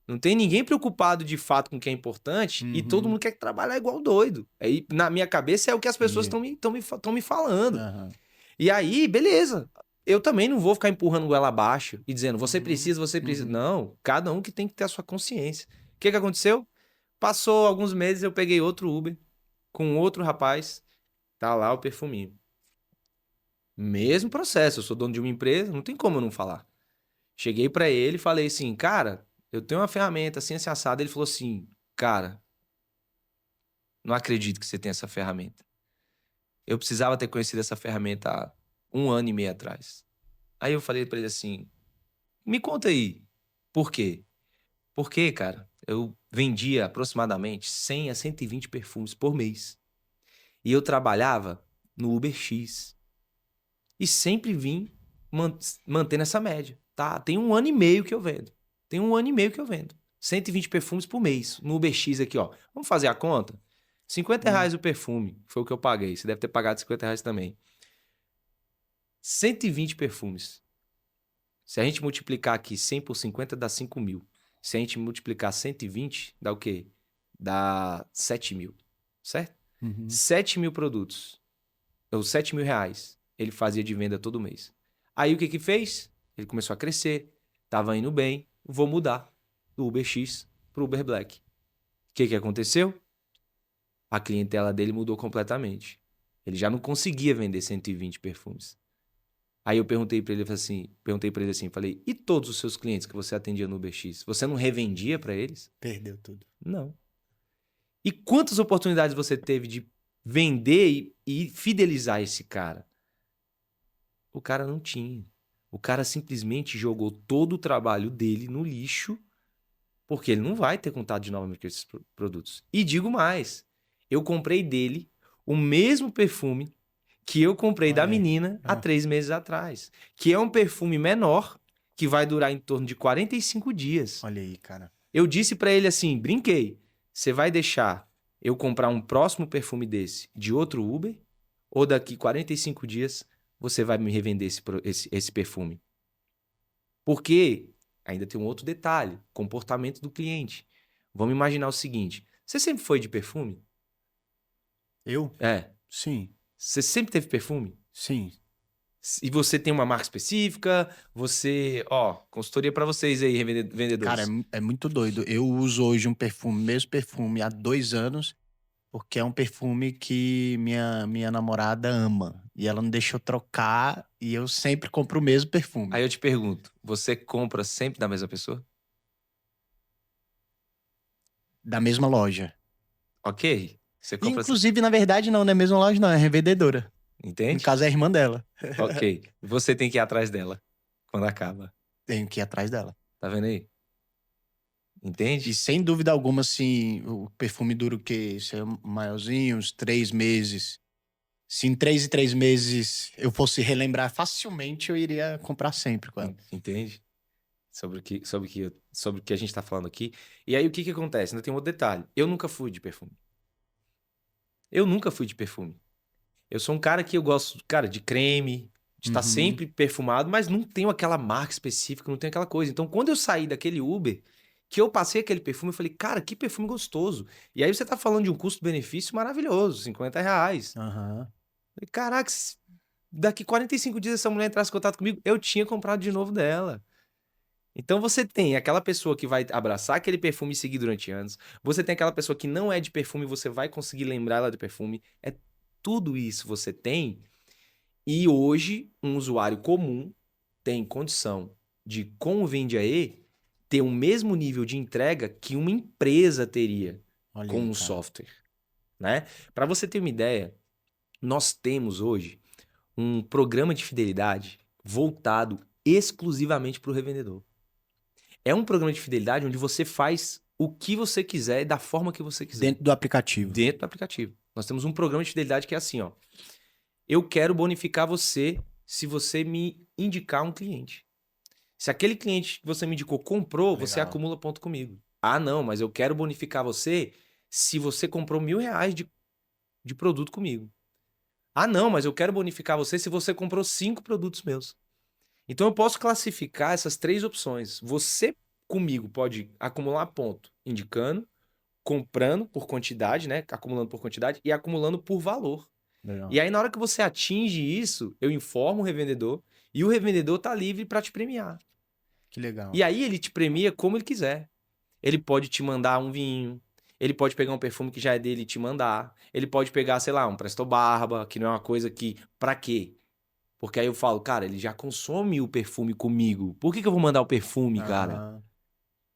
Não tem ninguém preocupado de fato com o que é importante e todo Uhum. mundo quer trabalhar igual doido. Aí, na minha cabeça, é o que as pessoas Entendi. estão me falando. Aham. E aí, beleza. Eu também não vou ficar empurrando goela abaixo e dizendo, você Uhum. precisa, você precisa. Uhum. Não, cada um que tem que ter a sua consciência. O que aconteceu? Passou alguns meses, eu peguei outro Uber com outro rapaz, tá lá o perfuminho. Mesmo processo, eu sou dono de uma empresa, não tem como eu não falar. Cheguei pra ele e falei assim, cara, eu tenho uma ferramenta assim assada. Ele falou assim, cara, não acredito que você tem essa ferramenta. Eu precisava ter conhecido essa ferramenta há 1 ano e meio atrás. Aí eu falei pra ele assim, me conta aí, por quê? Porque, cara, eu vendia aproximadamente 100 a 120 perfumes por mês. E eu trabalhava no Uber X. E sempre vim mantendo essa média, tá? Tem 1 ano e meio que eu vendo. Tem 1 ano e meio que eu vendo. 120 perfumes por mês no Uber X aqui, ó. Vamos fazer a conta? R$ 50 o perfume, foi o que eu paguei. Você deve ter pagado R$ 50 também. 120 perfumes. Se a gente multiplicar aqui 100 por 50, dá 5 mil. Se a gente multiplicar 120, dá o quê? Dá 7 mil, certo? Uhum. 7 mil produtos, ou R$ 7.000, ele fazia de venda todo mês. Aí o que que fez? Ele começou a crescer, tava indo bem, vou mudar do Uber X pro Uber Black. O que que aconteceu? A clientela dele mudou completamente. Ele já não conseguia vender 120 perfumes. Aí eu perguntei pra ele assim, falei, e todos os seus clientes que você atendia no UberX, você não revendia pra eles? Perdeu tudo. Não. E quantas oportunidades você teve de vender e fidelizar esse cara? O cara não tinha. O cara simplesmente jogou todo o trabalho dele no lixo, porque ele não vai ter contato de novamente com esses produtos. E digo mais, eu comprei dele o mesmo perfume que eu comprei da Olha aí. menina há Ah, 3 meses atrás, que é um perfume menor, que vai durar em torno de 45 dias. olha aí, cara. Eu disse pra ele assim, brinquei, você vai deixar eu comprar um próximo perfume desse de outro Uber? Ou daqui 45 dias você vai me revender esse perfume? Porque ainda tem um outro detalhe, comportamento do cliente. Vamos imaginar o seguinte, você sempre foi de perfume? Eu? É. Sim, Você sempre teve perfume? sim. E você tem uma marca específica, ó, consultoria pra vocês aí, Cara, vendedores. é muito doido. Eu uso hoje um perfume, mesmo perfume, há 2 anos, porque é um perfume que minha namorada ama. E ela não deixa eu trocar e eu sempre compro o mesmo perfume. Aí eu te pergunto, você compra sempre da mesma pessoa? Da mesma loja. Ok? Você compra, Inclusive, na verdade, não é a mesma loja, não, é revendedora. No entende? caso, é a irmã dela. Ok. Você tem que ir atrás dela quando acaba. Tenho que ir atrás dela. Tá vendo aí? E Entende? sem dúvida alguma, assim, o perfume dura o quê? Isso é maiorzinho, uns 3 meses. Se em 3 em 3 meses eu fosse relembrar facilmente, eu iria comprar sempre com ela. Entende? Sobre o que a gente tá falando aqui. E aí o que que acontece? Ainda tem um outro detalhe. Eu nunca fui de perfume. Eu nunca fui de perfume. Eu sou um cara que eu gosto, cara, de creme, de estar Uhum. sempre perfumado, mas não tenho aquela marca específica, não tenho aquela coisa. Então, quando eu saí daquele Uber, que eu passei aquele perfume, eu falei, cara, que perfume gostoso. E aí você tá falando de um custo-benefício maravilhoso, R$ 50. Aham. Falei, caraca, se daqui 45 dias essa mulher entrasse em contato comigo, eu tinha comprado de novo dela. Então você tem aquela pessoa que vai abraçar aquele perfume e seguir durante anos. Você tem aquela pessoa que não é de perfume, você vai conseguir lembrar ela do perfume. É tudo isso você tem. E hoje, um usuário comum tem condição de, com o Vende Aê, ter o mesmo nível de entrega que uma empresa teria Olha com aí, um cara. software, né? Para você ter uma ideia, nós temos hoje um programa de fidelidade voltado exclusivamente para o revendedor. É um programa de fidelidade onde você faz o que você quiser da forma que você quiser, Dentro do aplicativo. dentro do aplicativo. Nós temos um programa de fidelidade que é assim, ó. Eu quero bonificar você se você me indicar um cliente. Se aquele cliente que você me indicou comprou, você Legal. acumula ponto comigo. Ah, não, mas eu quero bonificar você se você comprou R$ 1.000 de produto comigo. Ah, não, mas eu quero bonificar você se você comprou 5 produtos meus. Então eu posso classificar essas 3 opções. Você comigo pode acumular ponto indicando, comprando por quantidade, né? Acumulando por quantidade e acumulando por valor. E Legal. aí, na hora que você atinge isso, eu informo o revendedor e o revendedor tá livre para te premiar. Que legal. E aí ele te premia como ele quiser. Ele pode te mandar um vinho, ele pode pegar um perfume que já é dele e te mandar. Ele pode pegar, sei lá, um Presto Barba, que não é uma coisa que. Pra quê? Porque aí eu falo, cara, ele já consome o perfume comigo. Por que que eu vou mandar o perfume, cara? Aham.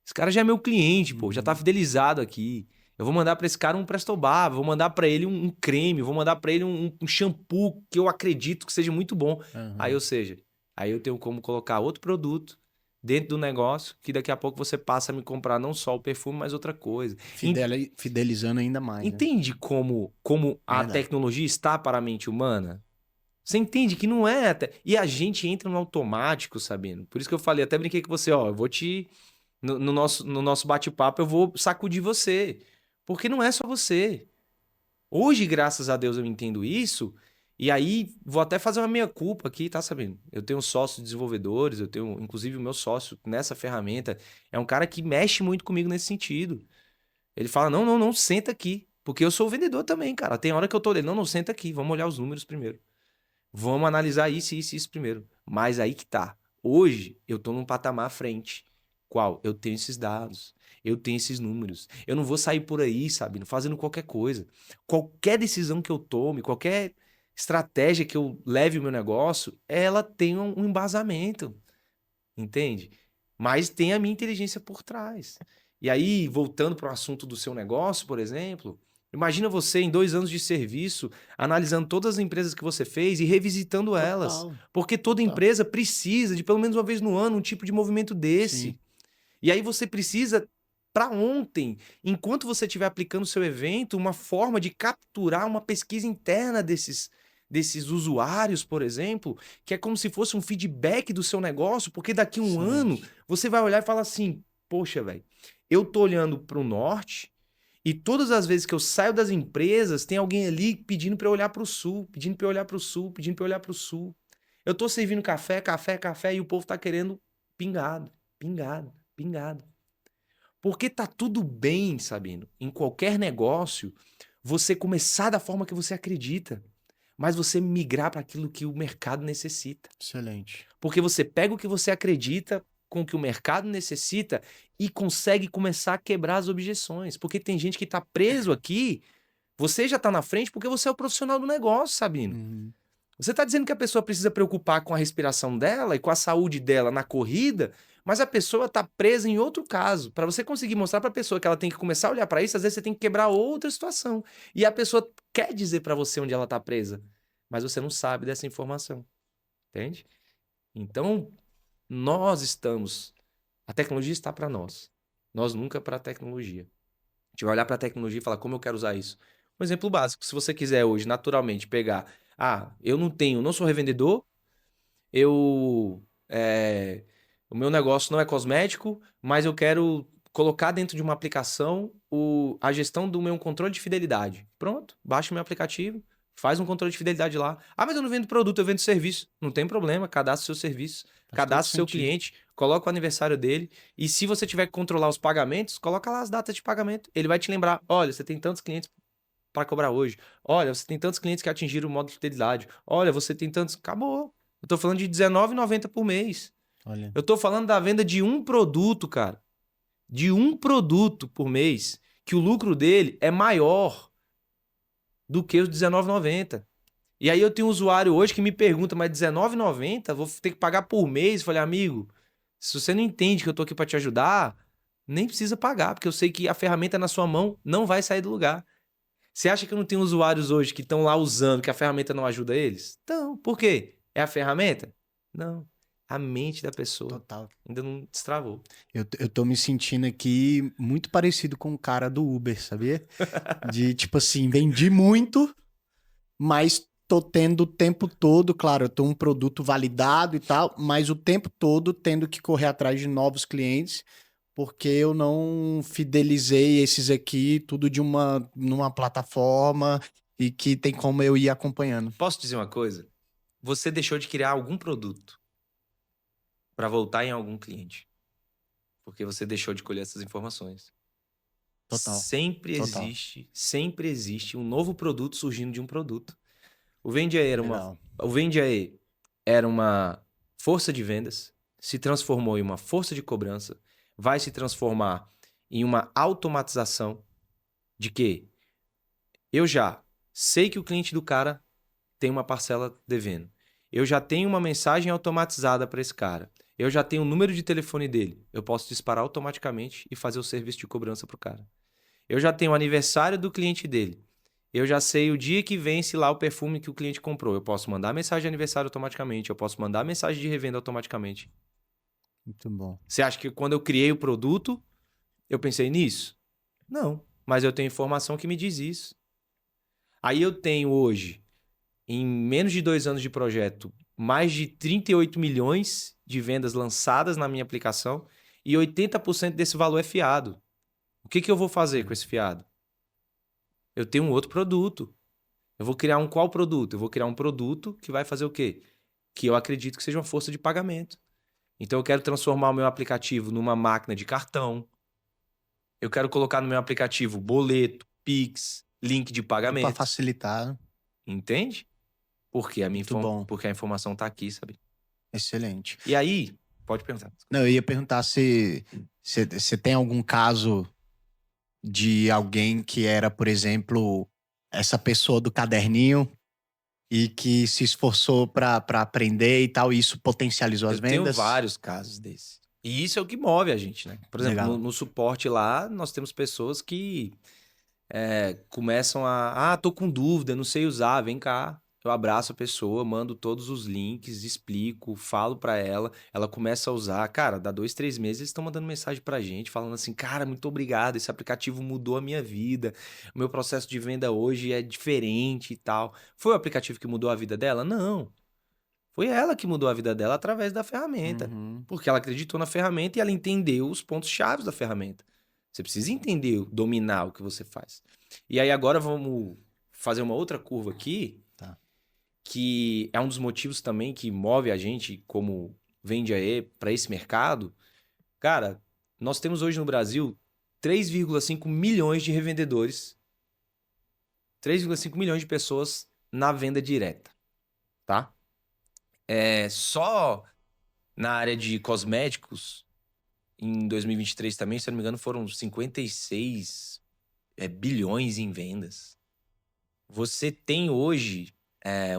Esse cara já é meu cliente, pô, já tá Uhum. fidelizado aqui. Eu vou mandar pra esse cara um Presto Barba, vou mandar pra ele um creme, vou mandar pra ele um shampoo que eu acredito que seja muito bom. Aí, Aham. ou seja, aí eu tenho como colocar outro produto dentro do negócio que daqui a pouco você passa a me comprar não só o perfume, mas outra coisa. Fidelizando ainda mais, né? Entende como a Verdade. tecnologia está para a mente humana? Você entende que não é até. E a gente entra no automático, Sabino. Por isso que eu falei, até brinquei com você, ó, eu vou te. No nosso bate-papo, eu vou sacudir você. Porque não é só você. Hoje, graças a Deus, eu entendo isso. E aí, vou até fazer uma meia-culpa aqui, tá sabendo? Eu tenho sócios desenvolvedores, eu tenho, inclusive, o meu sócio nessa ferramenta. É um cara que mexe muito comigo nesse sentido. Ele fala: não, não, não, senta aqui. Porque eu sou o vendedor também, cara. Tem hora que eu tô dele, não, não, senta aqui, vamos olhar os números primeiro. Vamos analisar isso, isso, isso primeiro. Mas aí que tá. Hoje eu tô num patamar à frente. Qual? Eu tenho esses dados. Eu tenho esses números. Eu não vou sair por aí, sabe? Fazendo qualquer coisa. Qualquer decisão que eu tome, qualquer estratégia que eu leve o meu negócio, ela tem um embasamento, entende? Mas tem a minha inteligência por trás. E aí, voltando para o assunto do seu negócio, por exemplo, imagina você em 2 anos de serviço, analisando todas as empresas que você fez e revisitando elas. Total, Porque toda total. empresa precisa de pelo menos uma vez no ano um tipo de movimento desse. Sim. E aí você precisa, para ontem, enquanto você estiver aplicando o seu evento, uma forma de capturar uma pesquisa interna desses usuários, por exemplo, que é como se fosse um feedback do seu negócio, porque daqui a um ano Excelente. você vai olhar e falar assim, poxa, velho, eu tô olhando para o norte e todas as vezes que eu saio das empresas, tem alguém ali pedindo para eu olhar para o sul, pedindo para eu olhar para o sul, pedindo para eu olhar para o sul. Eu tô servindo café, café, café e o povo tá querendo pingado, pingado, pingado. Porque tá tudo bem, Sabino, em qualquer negócio, você começar da forma que você acredita, mas você migrar para aquilo que o mercado necessita. Excelente. Porque você pega o que você acredita com o que o mercado necessita e consegue começar a quebrar as objeções. Porque tem gente que tá preso aqui, você já tá na frente porque você é o profissional do negócio, Sabino. Uhum. Você está dizendo que a pessoa precisa preocupar com a respiração dela e com a saúde dela na corrida, mas a pessoa está presa em outro caso. Para você conseguir mostrar para a pessoa que ela tem que começar a olhar para isso, às vezes você tem que quebrar outra situação. E a pessoa quer dizer para você onde ela está presa, mas você não sabe dessa informação. Entende? Então, nós estamos. A tecnologia está para nós. Nós nunca para a tecnologia. A gente vai olhar para a tecnologia e falar como eu quero usar isso. Um exemplo básico, se você quiser hoje, naturalmente, pegar. Eu não sou revendedor, eu. O meu negócio não é cosmético, mas eu quero colocar dentro de uma aplicação a gestão do meu controle de fidelidade. Pronto, baixa o meu aplicativo, faz um controle de fidelidade lá. Mas eu não vendo produto, eu vendo serviço. Não tem problema, cadastre seu serviço, Faz todo cadastre seu sentido. cliente, coloca o aniversário dele. E se você tiver que controlar os pagamentos, coloca lá as datas de pagamento. Ele vai te lembrar: olha, você tem tantos clientes para cobrar hoje. Olha, você tem tantos clientes que atingiram o modo de fidelidade. Olha, você tem tantos. Acabou. Eu tô falando de R$19,90 por mês. Olha. Eu tô falando da venda de um produto, cara. De um produto por mês, que o lucro dele é maior do que os R$19,90. E aí eu tenho um usuário hoje que me pergunta, mas R$19,90? Vou ter que pagar por mês? Eu falei, amigo, se você não entende que eu tô aqui para te ajudar, nem precisa pagar, porque eu sei que a ferramenta na sua mão não vai sair do lugar. Você acha que eu não tenho usuários hoje que estão lá usando, que a ferramenta não ajuda eles? Então, por quê? É a ferramenta? Não. A mente da pessoa Total. ainda não destravou. Eu tô me sentindo aqui muito parecido com o cara do Uber, sabia? De tipo assim, vendi muito, mas tô tendo o tempo todo, claro, eu tô um produto validado e tal, mas o tempo todo tendo que correr atrás de novos clientes, porque eu não fidelizei esses aqui, tudo numa plataforma e que tem como eu ir acompanhando. Posso dizer uma coisa? Você deixou de criar algum produto para voltar em algum cliente, porque você deixou de colher essas informações. Total. Total. Sempre existe um novo produto surgindo de um produto. O Vendia era Legal. o Vendia era uma força de vendas, se transformou em uma força de cobrança, vai se transformar em uma automatização de que eu já sei que o cliente do cara tem uma parcela devendo. Eu já tenho uma mensagem automatizada para esse cara. Eu já tenho o número de telefone dele. Eu posso disparar automaticamente e fazer o serviço de cobrança para o cara. Eu já tenho o aniversário do cliente dele. Eu já sei o dia que vence lá o perfume que o cliente comprou. Eu posso mandar mensagem de aniversário automaticamente. Eu posso mandar mensagem de revenda automaticamente. Muito bom. Você acha que quando eu criei o produto, eu pensei nisso? Não. Mas eu tenho informação que me diz isso. Aí eu tenho hoje, em menos de 2 anos de projeto, mais de 38 milhões de vendas lançadas na minha aplicação e 80% desse valor é fiado. O que eu vou fazer com esse fiado? Eu tenho um outro produto. Eu vou criar qual produto? Eu vou criar um produto que vai fazer o quê? Que eu acredito que seja uma força de pagamento. Então eu quero transformar o meu aplicativo numa máquina de cartão. Eu quero colocar no meu aplicativo boleto, Pix, link de Para pagamento. facilitar. Entende? Porque Muito bom. porque a informação tá aqui, sabe? Excelente. E aí, pode perguntar. Não, eu ia perguntar se você tem algum caso de alguém que era, por exemplo, essa pessoa do caderninho e que se esforçou para aprender e tal, e isso potencializou as Eu tenho vendas? vários casos desses. E isso é o que move a gente, né? Por exemplo, Legal. no suporte lá, nós temos pessoas que começam tô com dúvida, não sei usar, vem cá. Eu abraço a pessoa, mando todos os links, explico, falo pra ela, ela começa a usar. Cara, dá 2, 3 meses, eles estão mandando mensagem pra gente, falando assim, cara, muito obrigado, esse aplicativo mudou a minha vida, o meu processo de venda hoje é diferente e tal. Foi o aplicativo que mudou a vida dela? Não. Foi ela que mudou a vida dela através da ferramenta. Uhum. Porque ela acreditou na ferramenta e ela entendeu os pontos-chave da ferramenta. Você precisa entender, dominar o que você faz. E aí agora vamos fazer uma outra curva aqui, Tá. que é um dos motivos também que move a gente como vende aí para esse mercado. Cara, nós temos hoje no Brasil 3,5 milhões de revendedores, 3,5 milhões de pessoas na venda direta, tá? Só na área de cosméticos, em 2023 também, se eu não me engano, foram 56 bilhões em vendas. Você tem hoje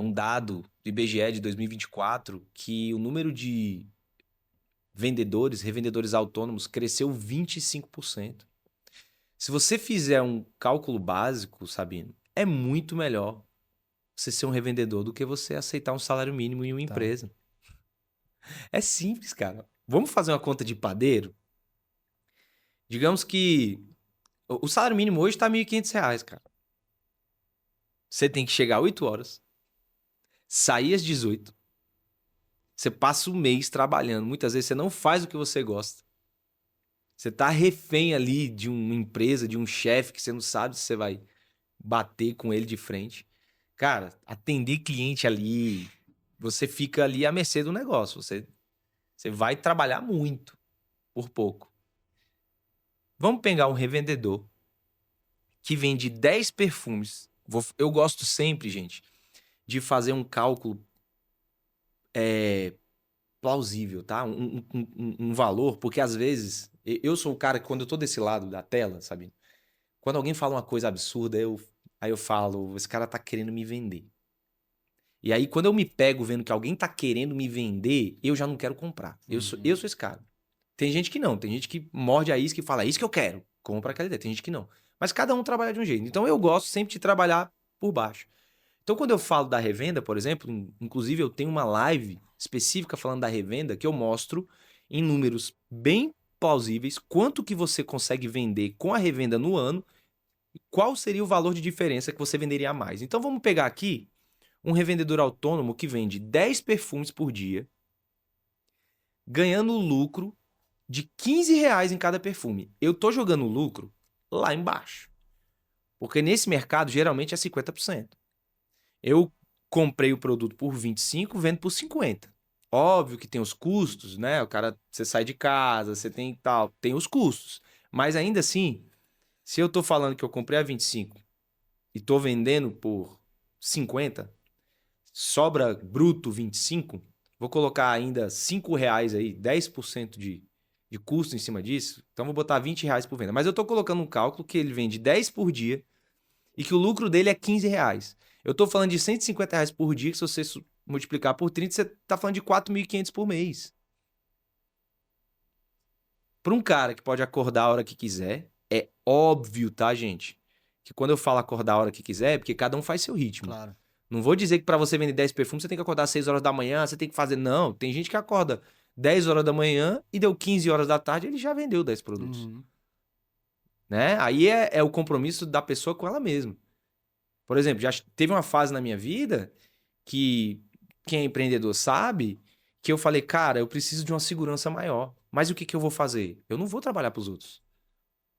um dado do IBGE de 2024 que o número de revendedores autônomos, cresceu 25%. Se você fizer um cálculo básico, Sabino, é muito melhor você ser um revendedor do que você aceitar um salário mínimo em uma empresa. É simples, cara. Vamos fazer uma conta de padeiro? Digamos que o salário mínimo hoje tá R$ 1.500, cara. Você tem que chegar 8 horas, sair às 18. Você passa o mês trabalhando. Muitas vezes você não faz o que você gosta. Você tá refém ali de uma empresa, de um chefe que você não sabe se você vai bater com ele de frente. Cara, atender cliente ali, você fica ali à mercê do negócio. Você vai trabalhar muito por pouco. Vamos pegar um revendedor que vende 10 perfumes. Eu gosto sempre, gente, de fazer um cálculo plausível, tá? Um valor, porque às vezes eu sou o cara que quando eu tô desse lado da tela, sabe? Quando alguém fala uma coisa absurda, aí eu falo, esse cara tá querendo me vender. E aí quando eu me pego vendo que alguém tá querendo me vender, eu já não quero comprar. Eu sou esse cara. Tem gente que não, tem gente que morde a isca e fala, é isso que eu quero, compra aquela ideia. Tem gente que não. Mas cada um trabalha de um jeito. Então eu gosto sempre de trabalhar por baixo. Então, quando eu falo da revenda, por exemplo, inclusive eu tenho uma live específica falando da revenda que eu mostro em números bem plausíveis quanto que você consegue vender com a revenda no ano e qual seria o valor de diferença que você venderia a mais. Então, vamos pegar aqui um revendedor autônomo que vende 10 perfumes por dia, ganhando lucro de R$ 15 em cada perfume. Eu tô jogando lucro lá embaixo, porque nesse mercado geralmente é 50%. Eu comprei o produto por 25, vendo por 50. Óbvio que tem os custos, né? Você sai de casa, você tem tal, tem os custos. Mas ainda assim, se eu tô falando que eu comprei a 25 e tô vendendo por 50, sobra bruto 25, vou colocar ainda R$ 5 aí, 10% de custo em cima disso, então vou botar R$ 20 por venda. Mas eu tô colocando um cálculo que ele vende 10 por dia e que o lucro dele é R$ 15. Eu tô falando de R$ 150 por dia, que se você multiplicar por 30, você tá falando de 4.500 por mês. Para um cara que pode acordar a hora que quiser, é óbvio, tá, gente? Que quando eu falo acordar a hora que quiser, é porque cada um faz seu ritmo. Claro. Não vou dizer que para você vender 10 perfumes, você tem que acordar às 6 horas da manhã, você tem que fazer... Não, tem gente que acorda 10 horas da manhã e deu 15 horas da tarde, ele já vendeu 10 produtos. Uhum. Né? Aí é o compromisso da pessoa com ela mesma. Por exemplo, já teve uma fase na minha vida que quem é empreendedor sabe que eu falei, cara, eu preciso de uma segurança maior. Mas o que que eu vou fazer? Eu não vou trabalhar para os outros.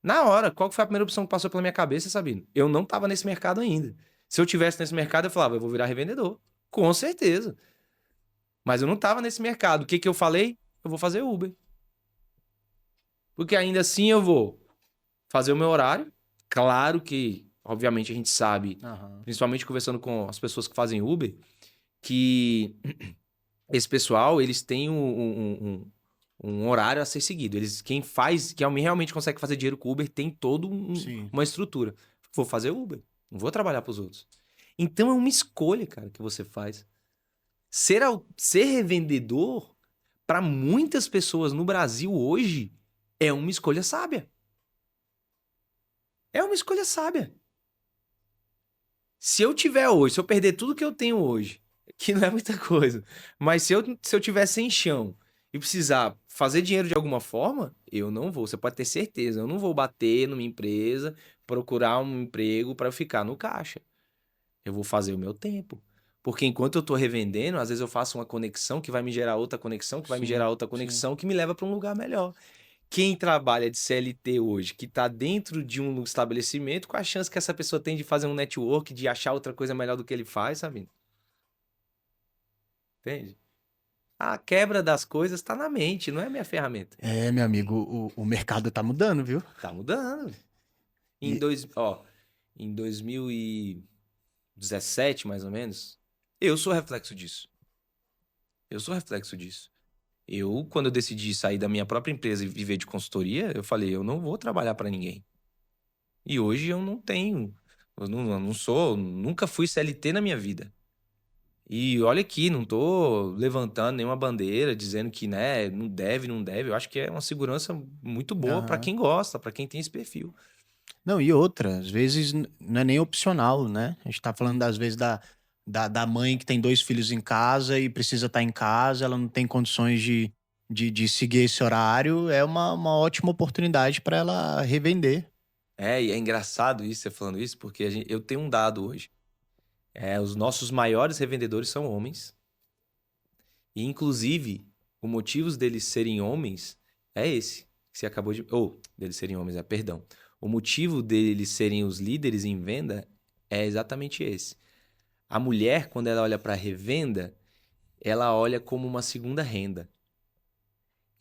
Na hora, qual que foi a primeira opção que passou pela minha cabeça, Sabino? Eu não estava nesse mercado ainda. Se eu tivesse nesse mercado, eu falava, eu vou virar revendedor. Com certeza. Mas eu não estava nesse mercado. O que que eu falei? Eu vou fazer Uber. Porque ainda assim eu vou fazer o meu horário. Claro que, obviamente, a gente sabe, Aham. principalmente conversando com as pessoas que fazem Uber, que esse pessoal, eles têm um horário a ser seguido. Quem realmente consegue fazer dinheiro com Uber tem toda Sim. uma estrutura. Vou fazer Uber, não vou trabalhar para os outros. Então é uma escolha, cara, que você faz. Ser revendedor, para muitas pessoas no Brasil hoje, é uma escolha sábia. É uma escolha sábia. Se eu perder tudo que eu tenho hoje, que não é muita coisa, mas se eu tiver sem chão e precisar fazer dinheiro de alguma forma, eu não vou. Você pode ter certeza, eu não vou bater numa empresa, procurar um emprego para ficar no caixa. Eu vou fazer o meu tempo. Porque enquanto eu tô revendendo, às vezes eu faço uma conexão que vai me gerar outra conexão, que vai me gerar Sim, outra sim. conexão, que me leva para um lugar melhor. Quem trabalha de CLT hoje, que está dentro de um estabelecimento, qual a chance que essa pessoa tem de fazer um network, de achar outra coisa melhor do que ele faz, sabe? Entende? A quebra das coisas está na mente, não é minha ferramenta. É, meu amigo, o mercado tá mudando, viu? Tá mudando. E, Em 2017, mais ou menos, eu sou reflexo disso. Eu sou reflexo disso. Quando eu decidi sair da minha própria empresa e viver de consultoria, eu falei, eu não vou trabalhar para ninguém. E hoje eu não tenho, eu não sou, nunca fui CLT na minha vida. E olha aqui, não tô levantando nenhuma bandeira dizendo que, né, não deve, não deve. Eu acho que é uma segurança muito boa para aham. quem gosta, para quem tem esse perfil. Não, e outra, às vezes não é nem opcional, né? A gente tá falando, às vezes, da mãe que tem 2 filhos em casa e precisa estar em casa, ela não tem condições de seguir esse horário, é uma ótima oportunidade para ela revender. É, e é engraçado isso, você falando isso, porque eu tenho um dado hoje. Os nossos maiores revendedores são homens. E, inclusive, o motivo deles serem homens é esse, que você acabou de. Ou, deles serem homens, perdão. O motivo deles serem os líderes em venda é exatamente esse. A mulher, quando ela olha para a revenda, ela olha como uma segunda renda.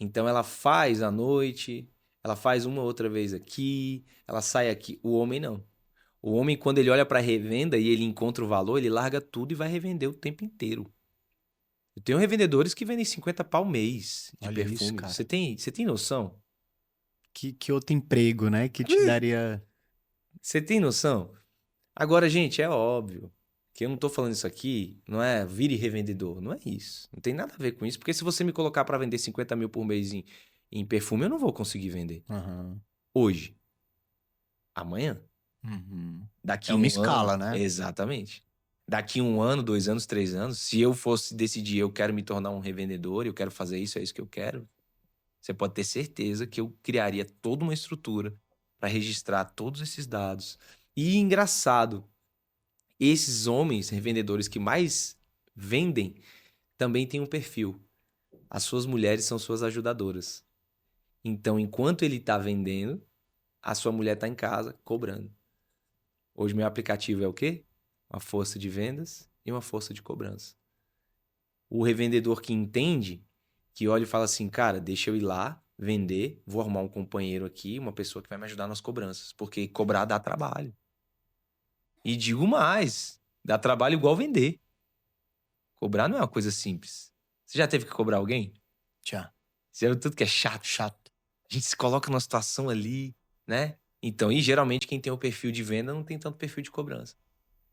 Então, ela faz à noite, ela faz uma outra vez aqui, ela sai aqui. O homem não. O homem, quando ele olha para a revenda e ele encontra o valor, ele larga tudo e vai revender o tempo inteiro. Eu tenho revendedores que vendem 50 pau mês de Olha isso, perfume. cara. Você tem noção? Que outro emprego, né? Que te daria. Você tem noção? Agora, gente, é óbvio que eu não tô falando isso aqui, não é vire revendedor. Não é isso. Não tem nada a ver com isso. Porque se você me colocar para vender 50 mil por mês em perfume, eu não vou conseguir vender. Aham. Hoje. Amanhã. Uhum. Daqui É uma um ano. escala, né? Exatamente. Daqui 1 ano, 2 anos, 3 anos, se eu fosse decidir, eu quero me tornar um revendedor, eu quero fazer isso, é isso que eu quero. Você pode ter certeza que eu criaria toda uma estrutura para registrar todos esses dados. E engraçado, esses homens revendedores que mais vendem também têm um perfil. As suas mulheres são suas ajudadoras. Então, enquanto ele está vendendo, a sua mulher está em casa cobrando. Hoje, meu aplicativo é o quê? Uma força de vendas e uma força de cobrança. O revendedor que entende, que olha e fala assim, cara, deixa eu ir lá vender, vou arrumar um companheiro aqui, uma pessoa que vai me ajudar nas cobranças, porque cobrar dá trabalho. E digo mais, dá trabalho igual vender. Cobrar não é uma coisa simples. Você já teve que cobrar alguém? Tchau. Você viu tudo que é chato. Chato. A gente se coloca numa situação ali, né? Então, e geralmente quem tem o perfil de venda não tem tanto perfil de cobrança.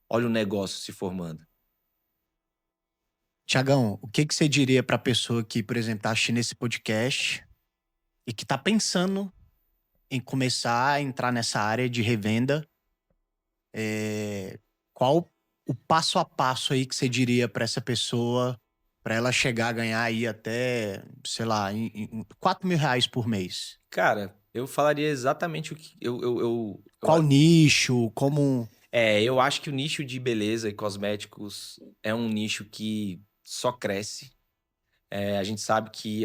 Olha o negócio se formando. Tiagão, o que que você diria para a pessoa que, por exemplo, tá assistindo esse podcast e que tá pensando em começar a entrar nessa área de revenda? Qual o passo a passo aí que você diria para essa pessoa, para ela chegar a ganhar aí até, sei lá, em 4 mil reais por mês? Cara, eu falaria exatamente o que. Qual nicho? Como. Eu acho que o nicho de beleza e cosméticos é um nicho que só cresce. A gente sabe que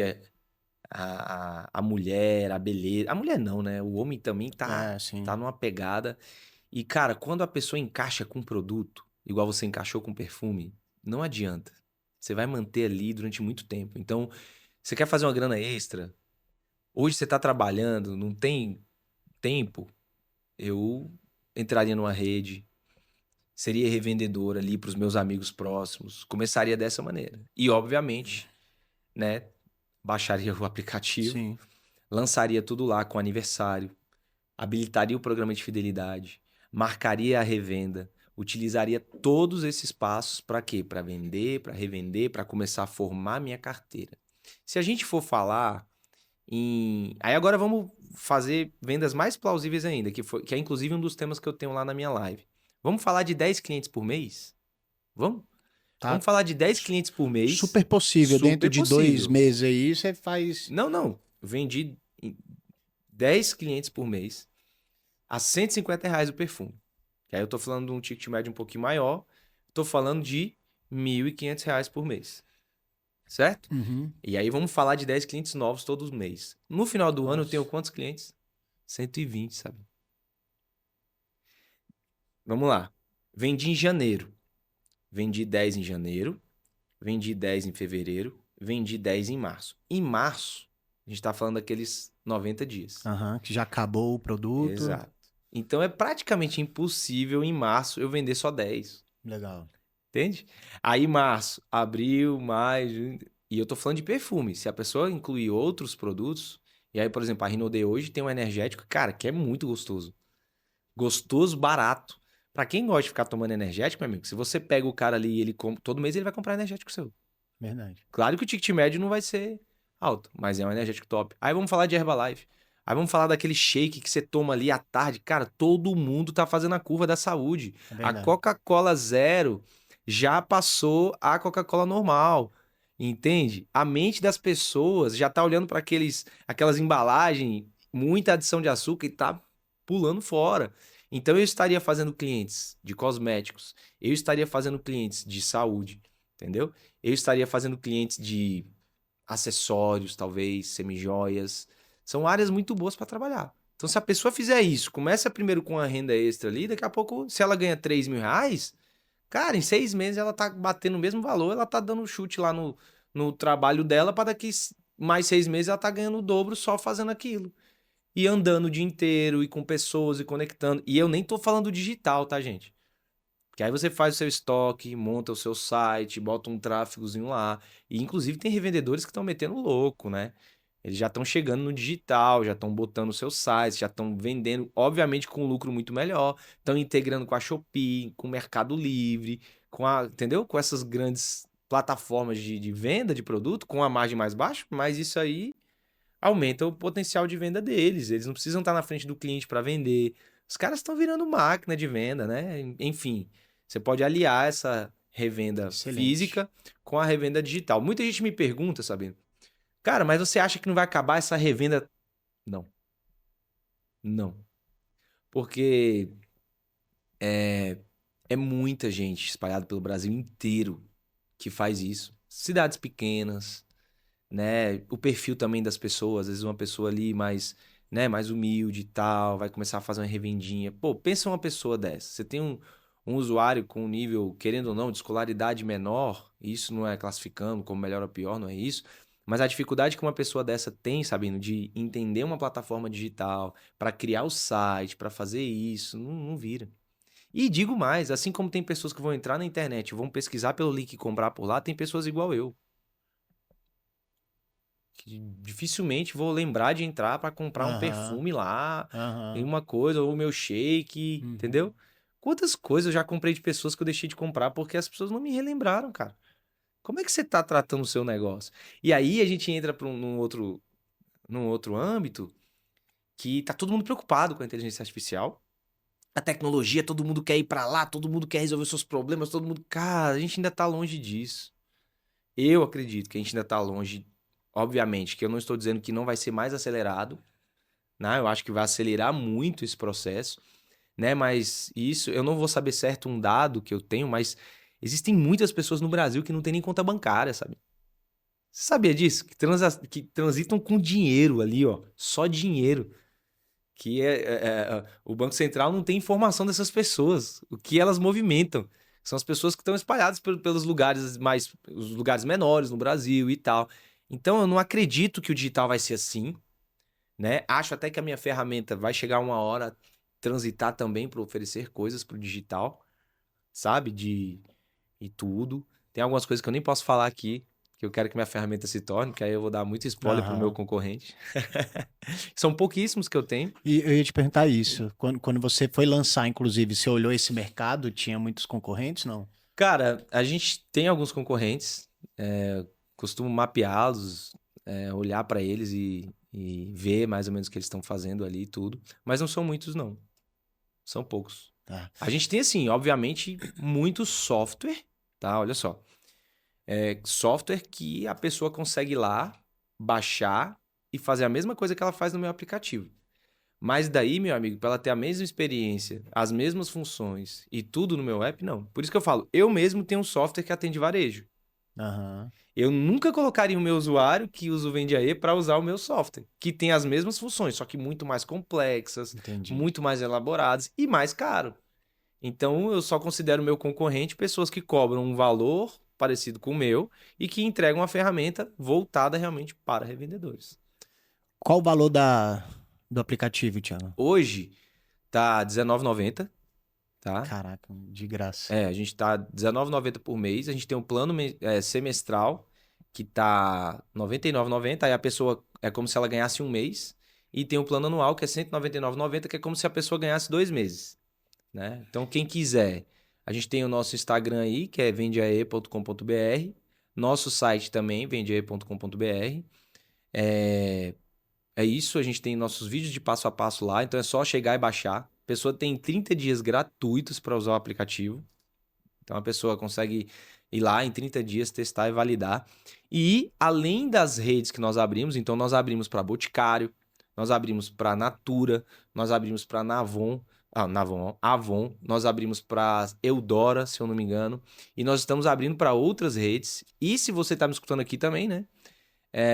a mulher, a beleza. A mulher não, né? O homem também É, tá sim. numa pegada. E, cara, quando a pessoa encaixa com um produto, igual você encaixou com perfume, não adianta. Você vai manter ali durante muito tempo. Então, você quer fazer uma grana extra? Hoje você tá trabalhando, não tem tempo? Eu entraria numa rede, seria revendedor ali para os meus amigos próximos, começaria dessa maneira. E, obviamente, né, baixaria o aplicativo, Sim. lançaria tudo lá com aniversário, habilitaria o programa de fidelidade, marcaria a revenda, utilizaria todos esses passos para quê? Para vender, para revender, para começar a formar minha carteira. Se a gente for falar Aí agora vamos fazer vendas mais plausíveis ainda, que é inclusive um dos temas que eu tenho lá na minha live. Vamos falar de 10 clientes por mês? Vamos? Tá Vamos falar de 10 clientes por mês. super possível. Super Dentro de possível. 2 meses aí, você faz... Não. Eu vendi 10 clientes por mês a R$ 150 o perfume. Que aí eu tô falando de um ticket médio um pouquinho maior. Tô falando de R$ 1.500 por mês. Certo? Uhum. E aí vamos falar de 10 clientes novos todos os meses. No final do ano eu Nossa. tenho quantos clientes? 120, sabe? Vamos lá. Vendi em janeiro. Vendi 10 em janeiro. Vendi 10 em fevereiro. Vendi 10 em março. Em março, a gente tá falando daqueles 90 dias. Aham, que já acabou o produto. Exato. Então é praticamente impossível em março eu vender só 10. Legal. Entende? Aí março, abril, maio, junho, e eu tô falando de perfume. Se a pessoa incluir outros produtos, e aí, por exemplo, a Rinode hoje tem um energético, cara, que é muito gostoso. Gostoso, barato. Pra quem gosta de ficar tomando energético, meu amigo, se você pega o cara ali e ele compra, todo mês ele vai comprar energético seu. Verdade. Claro que o ticket médio não vai ser alto, mas é um energético top. Aí vamos falar de Herbalife. Aí vamos falar daquele shake que você toma ali à tarde. Cara, todo mundo tá fazendo a curva da saúde. É A verdade. Coca-Cola Zero já passou a Coca-Cola normal. Entende? A mente das pessoas já tá olhando para aquelas embalagens, muita adição de açúcar e tá pulando fora. Então eu estaria fazendo clientes de cosméticos, eu estaria fazendo clientes de saúde, entendeu? Eu estaria fazendo clientes de acessórios, talvez, semijoias. São áreas muito boas para trabalhar. Então, se a pessoa fizer isso, começa primeiro com a renda extra ali, daqui a pouco, se ela ganha R$ 3.000, cara, em 6 meses ela tá batendo o mesmo valor, ela tá dando chute lá no trabalho dela para daqui mais 6 meses ela tá ganhando o dobro só fazendo aquilo. E andando o dia inteiro, e com pessoas, e conectando. E eu nem tô falando digital, tá, gente? Que aí você faz o seu estoque, monta o seu site, bota um tráfegozinho lá. E inclusive tem revendedores que estão metendo louco, né? Eles já estão chegando no digital, já estão botando o seu site, já estão vendendo, obviamente com um lucro muito melhor. Estão integrando com a Shopee, com o Mercado Livre, entendeu? Com essas grandes plataformas de venda de produto, com a margem mais baixa, mas isso aí aumenta o potencial de venda deles. Eles não precisam estar na frente do cliente para vender. Os caras estão virando máquina de venda, né? Enfim, você pode aliar essa revenda Excelente. física com a revenda digital. Muita gente me pergunta, Sabino, cara, mas você acha que não vai acabar essa revenda? Não, não. Porque é muita gente espalhada pelo Brasil inteiro que faz isso. Cidades pequenas, né? O perfil também das pessoas, às vezes uma pessoa ali mais, né, mais humilde e tal, vai começar a fazer uma revendinha. Pô, pensa uma pessoa dessa. Você tem um usuário com um nível, querendo ou não, de escolaridade menor, e isso não é classificando como melhor ou pior, não é isso. Mas a dificuldade que uma pessoa dessa tem, sabendo, de entender uma plataforma digital, para criar o site, para fazer isso, não vira. E digo mais, assim como tem pessoas que vão entrar na internet, vão pesquisar pelo link e comprar por lá, tem pessoas igual eu que dificilmente vou lembrar de entrar para comprar um Aham, perfume lá, e aham. uma coisa, ou o meu shake, Uhum. entendeu? Quantas coisas eu já comprei de pessoas que eu deixei de comprar porque as pessoas não me relembraram, cara. Como é que você tá tratando o seu negócio? E aí a gente entra num outro âmbito que tá todo mundo preocupado com a inteligência artificial. A tecnologia, todo mundo quer ir para lá, todo mundo quer resolver seus problemas, todo mundo. Cara, a gente ainda tá longe disso. Eu acredito que a gente ainda tá longe. Obviamente, que eu não estou dizendo que não vai ser mais acelerado, né? Eu acho que vai acelerar muito esse processo, né? Mas isso, eu não vou saber certo um dado que eu tenho, mas existem muitas pessoas no Brasil que não têm nem conta bancária, sabe? Você sabia disso? Que transitam com dinheiro ali, ó, só dinheiro. O Banco Central não tem informação dessas pessoas, o que elas movimentam. São as pessoas que estão espalhadas pelos lugares os lugares menores no Brasil e tal. Então eu não acredito que o digital vai ser assim, né? Acho até que a minha ferramenta vai chegar uma hora transitar também para oferecer coisas para o digital, sabe? E tudo. Tem algumas coisas que eu nem posso falar aqui, que eu quero que minha ferramenta se torne, que aí eu vou dar muito spoiler pro meu concorrente. São pouquíssimos que eu tenho. E eu ia te perguntar isso. Quando você foi lançar, inclusive, você olhou esse mercado, tinha muitos concorrentes, não? Cara, a gente tem alguns concorrentes, costumo mapeá-los, olhar para eles e ver mais ou menos o que eles estão fazendo ali e tudo. Mas não são muitos, não. São poucos. Tá. A gente tem, assim, obviamente, muito software, tá? Olha só. Software que a pessoa consegue ir lá, baixar e fazer a mesma coisa que ela faz no meu aplicativo. Mas daí, meu amigo, para ela ter a mesma experiência, as mesmas funções e tudo no meu app, não. Por isso que eu falo, eu mesmo tenho um software que atende varejo. Aham. Eu nunca colocaria o meu usuário que usa o Vendiaê para usar o meu software, que tem as mesmas funções, só que muito mais complexas, Entendi. muito mais elaboradas e mais caro. Então, eu só considero meu concorrente pessoas que cobram um valor parecido com o meu e que entregam uma ferramenta voltada realmente para revendedores. Qual o valor do aplicativo, Thiago? Hoje tá R$19,90, tá? Caraca, de graça. A gente tá R$19,90 por mês. A gente tem um plano semestral que tá R$99,90. Aí a pessoa é como se ela ganhasse um mês. E tem um plano anual que é R$199,90, que é como se a pessoa ganhasse 2 meses, né? Então, quem quiser, a gente tem o nosso Instagram aí, que é vendiae.com.br. Nosso site também, vendiae.com.br. É isso, a gente tem nossos vídeos de passo a passo lá, então é só chegar e baixar. A pessoa tem 30 dias gratuitos para usar o aplicativo. Então a pessoa consegue ir lá em 30 dias, testar e validar. E além das redes que nós abrimos, então nós abrimos para Boticário, nós abrimos para Natura, nós abrimos para Avon, nós abrimos para Eudora, se eu não me engano, e nós estamos abrindo para outras redes. E se você está me escutando aqui também, né?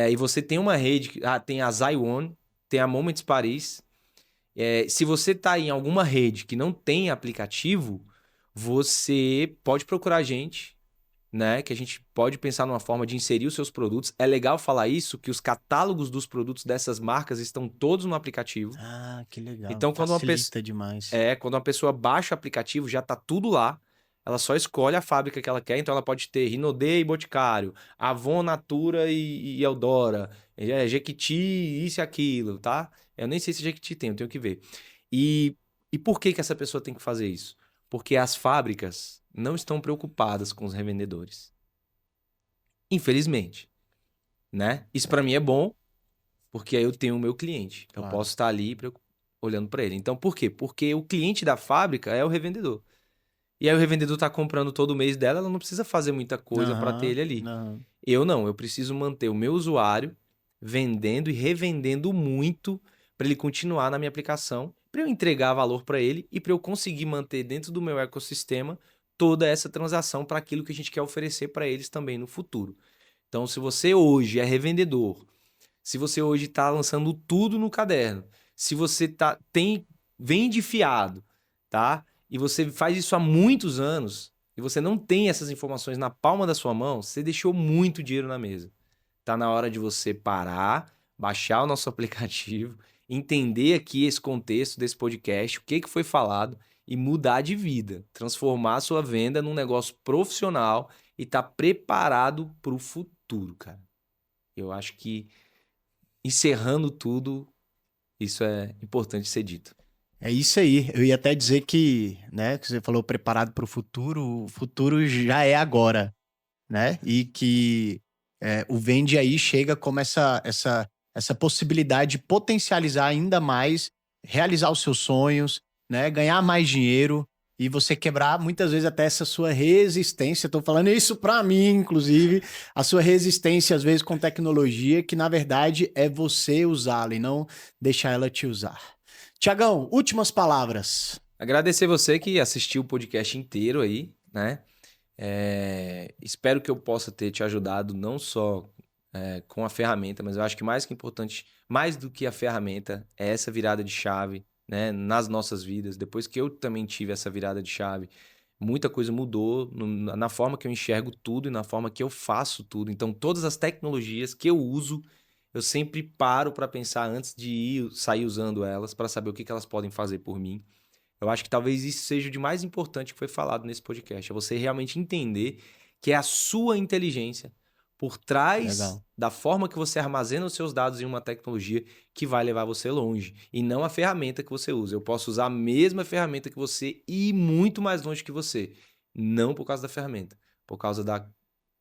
E você tem uma rede, tem a Zaion, tem a Moments Paris. Se você está em alguma rede que não tem aplicativo, você pode procurar a gente, né? Que a gente pode pensar numa forma de inserir os seus produtos. É legal falar isso, que os catálogos dos produtos dessas marcas estão todos no aplicativo. Ah, que legal. Então, Facilita demais. quando uma pessoa baixa o aplicativo, já está tudo lá. Ela só escolhe a fábrica que ela quer, então ela pode ter Rinodê e Boticário, Avon, Natura e Eudora, Jequiti, isso e aquilo, tá? Eu nem sei se Jequiti tem, eu tenho que ver. E por que essa pessoa tem que fazer isso? Porque as fábricas não estão preocupadas com os revendedores. Infelizmente, né? Isso para mim é bom, porque aí eu tenho o meu cliente. Claro. Eu posso estar ali olhando para ele. Então, por quê? Porque o cliente da fábrica é o revendedor. E aí o revendedor tá comprando todo mês dela, ela não precisa fazer muita coisa para ter ele ali. Não. Eu não, eu preciso manter o meu usuário vendendo e revendendo muito para ele continuar na minha aplicação, para eu entregar valor para ele e para eu conseguir manter dentro do meu ecossistema toda essa transação para aquilo que a gente quer oferecer para eles também no futuro. Então, se você hoje é revendedor, se você hoje está lançando tudo no caderno, se você vende fiado, tá? E você faz isso há muitos anos e você não tem essas informações na palma da sua mão, você deixou muito dinheiro na mesa. Tá na hora de você parar, baixar o nosso aplicativo, entender aqui esse contexto desse podcast, o que foi falado e mudar de vida, transformar a sua venda num negócio profissional e estar preparado para o futuro, cara. Eu acho que encerrando tudo, isso é importante ser dito. É isso aí. Eu ia até dizer que, né, que você falou preparado para o futuro já é agora, né? E que o Vende Aí chega como essa possibilidade de potencializar ainda mais, realizar os seus sonhos, né? Ganhar mais dinheiro e você quebrar muitas vezes até essa sua resistência. Estou falando isso para mim, inclusive, a sua resistência às vezes com tecnologia, que na verdade é você usá-la e não deixar ela te usar. Tiagão, últimas palavras. Agradecer você que assistiu o podcast inteiro aí, né? Espero que eu possa ter te ajudado não só com a ferramenta, mas eu acho que mais que importante, mais do que a ferramenta, é essa virada de chave, né, nas nossas vidas. Depois que eu também tive essa virada de chave, muita coisa mudou na forma que eu enxergo tudo e na forma que eu faço tudo. Então, todas as tecnologias que eu uso, eu sempre paro para pensar antes de sair usando elas, para saber o que elas podem fazer por mim. Eu acho que talvez isso seja o de mais importante que foi falado nesse podcast. É você realmente entender que é a sua inteligência por trás Legal. da forma que você armazena os seus dados em uma tecnologia que vai levar você longe. E não a ferramenta que você usa. Eu posso usar a mesma ferramenta que você e ir muito mais longe que você. Não por causa da ferramenta. Por causa da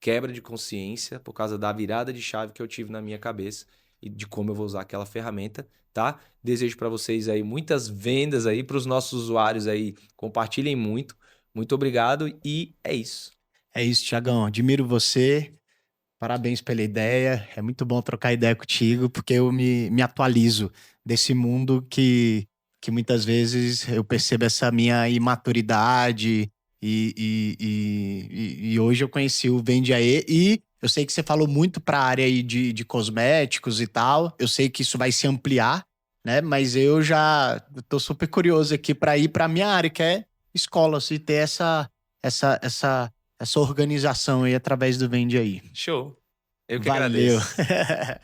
quebra de consciência, por causa da virada de chave que eu tive na minha cabeça e de como eu vou usar aquela ferramenta, tá? Desejo para vocês aí muitas vendas aí para os nossos usuários aí. Compartilhem muito. Muito obrigado e é isso. É isso, Thiagão. Admiro você. Parabéns pela ideia. É muito bom trocar ideia contigo, porque eu me atualizo desse mundo que muitas vezes eu percebo essa minha imaturidade. E hoje eu conheci o Vende Aê e eu sei que você falou muito para a área aí de cosméticos e tal. Eu sei que isso vai se ampliar, né? Mas eu já estou super curioso aqui para ir para a minha área, que é escolas, e ter essa organização aí através do Vende Aí. Show. Eu que Valeu. agradeço.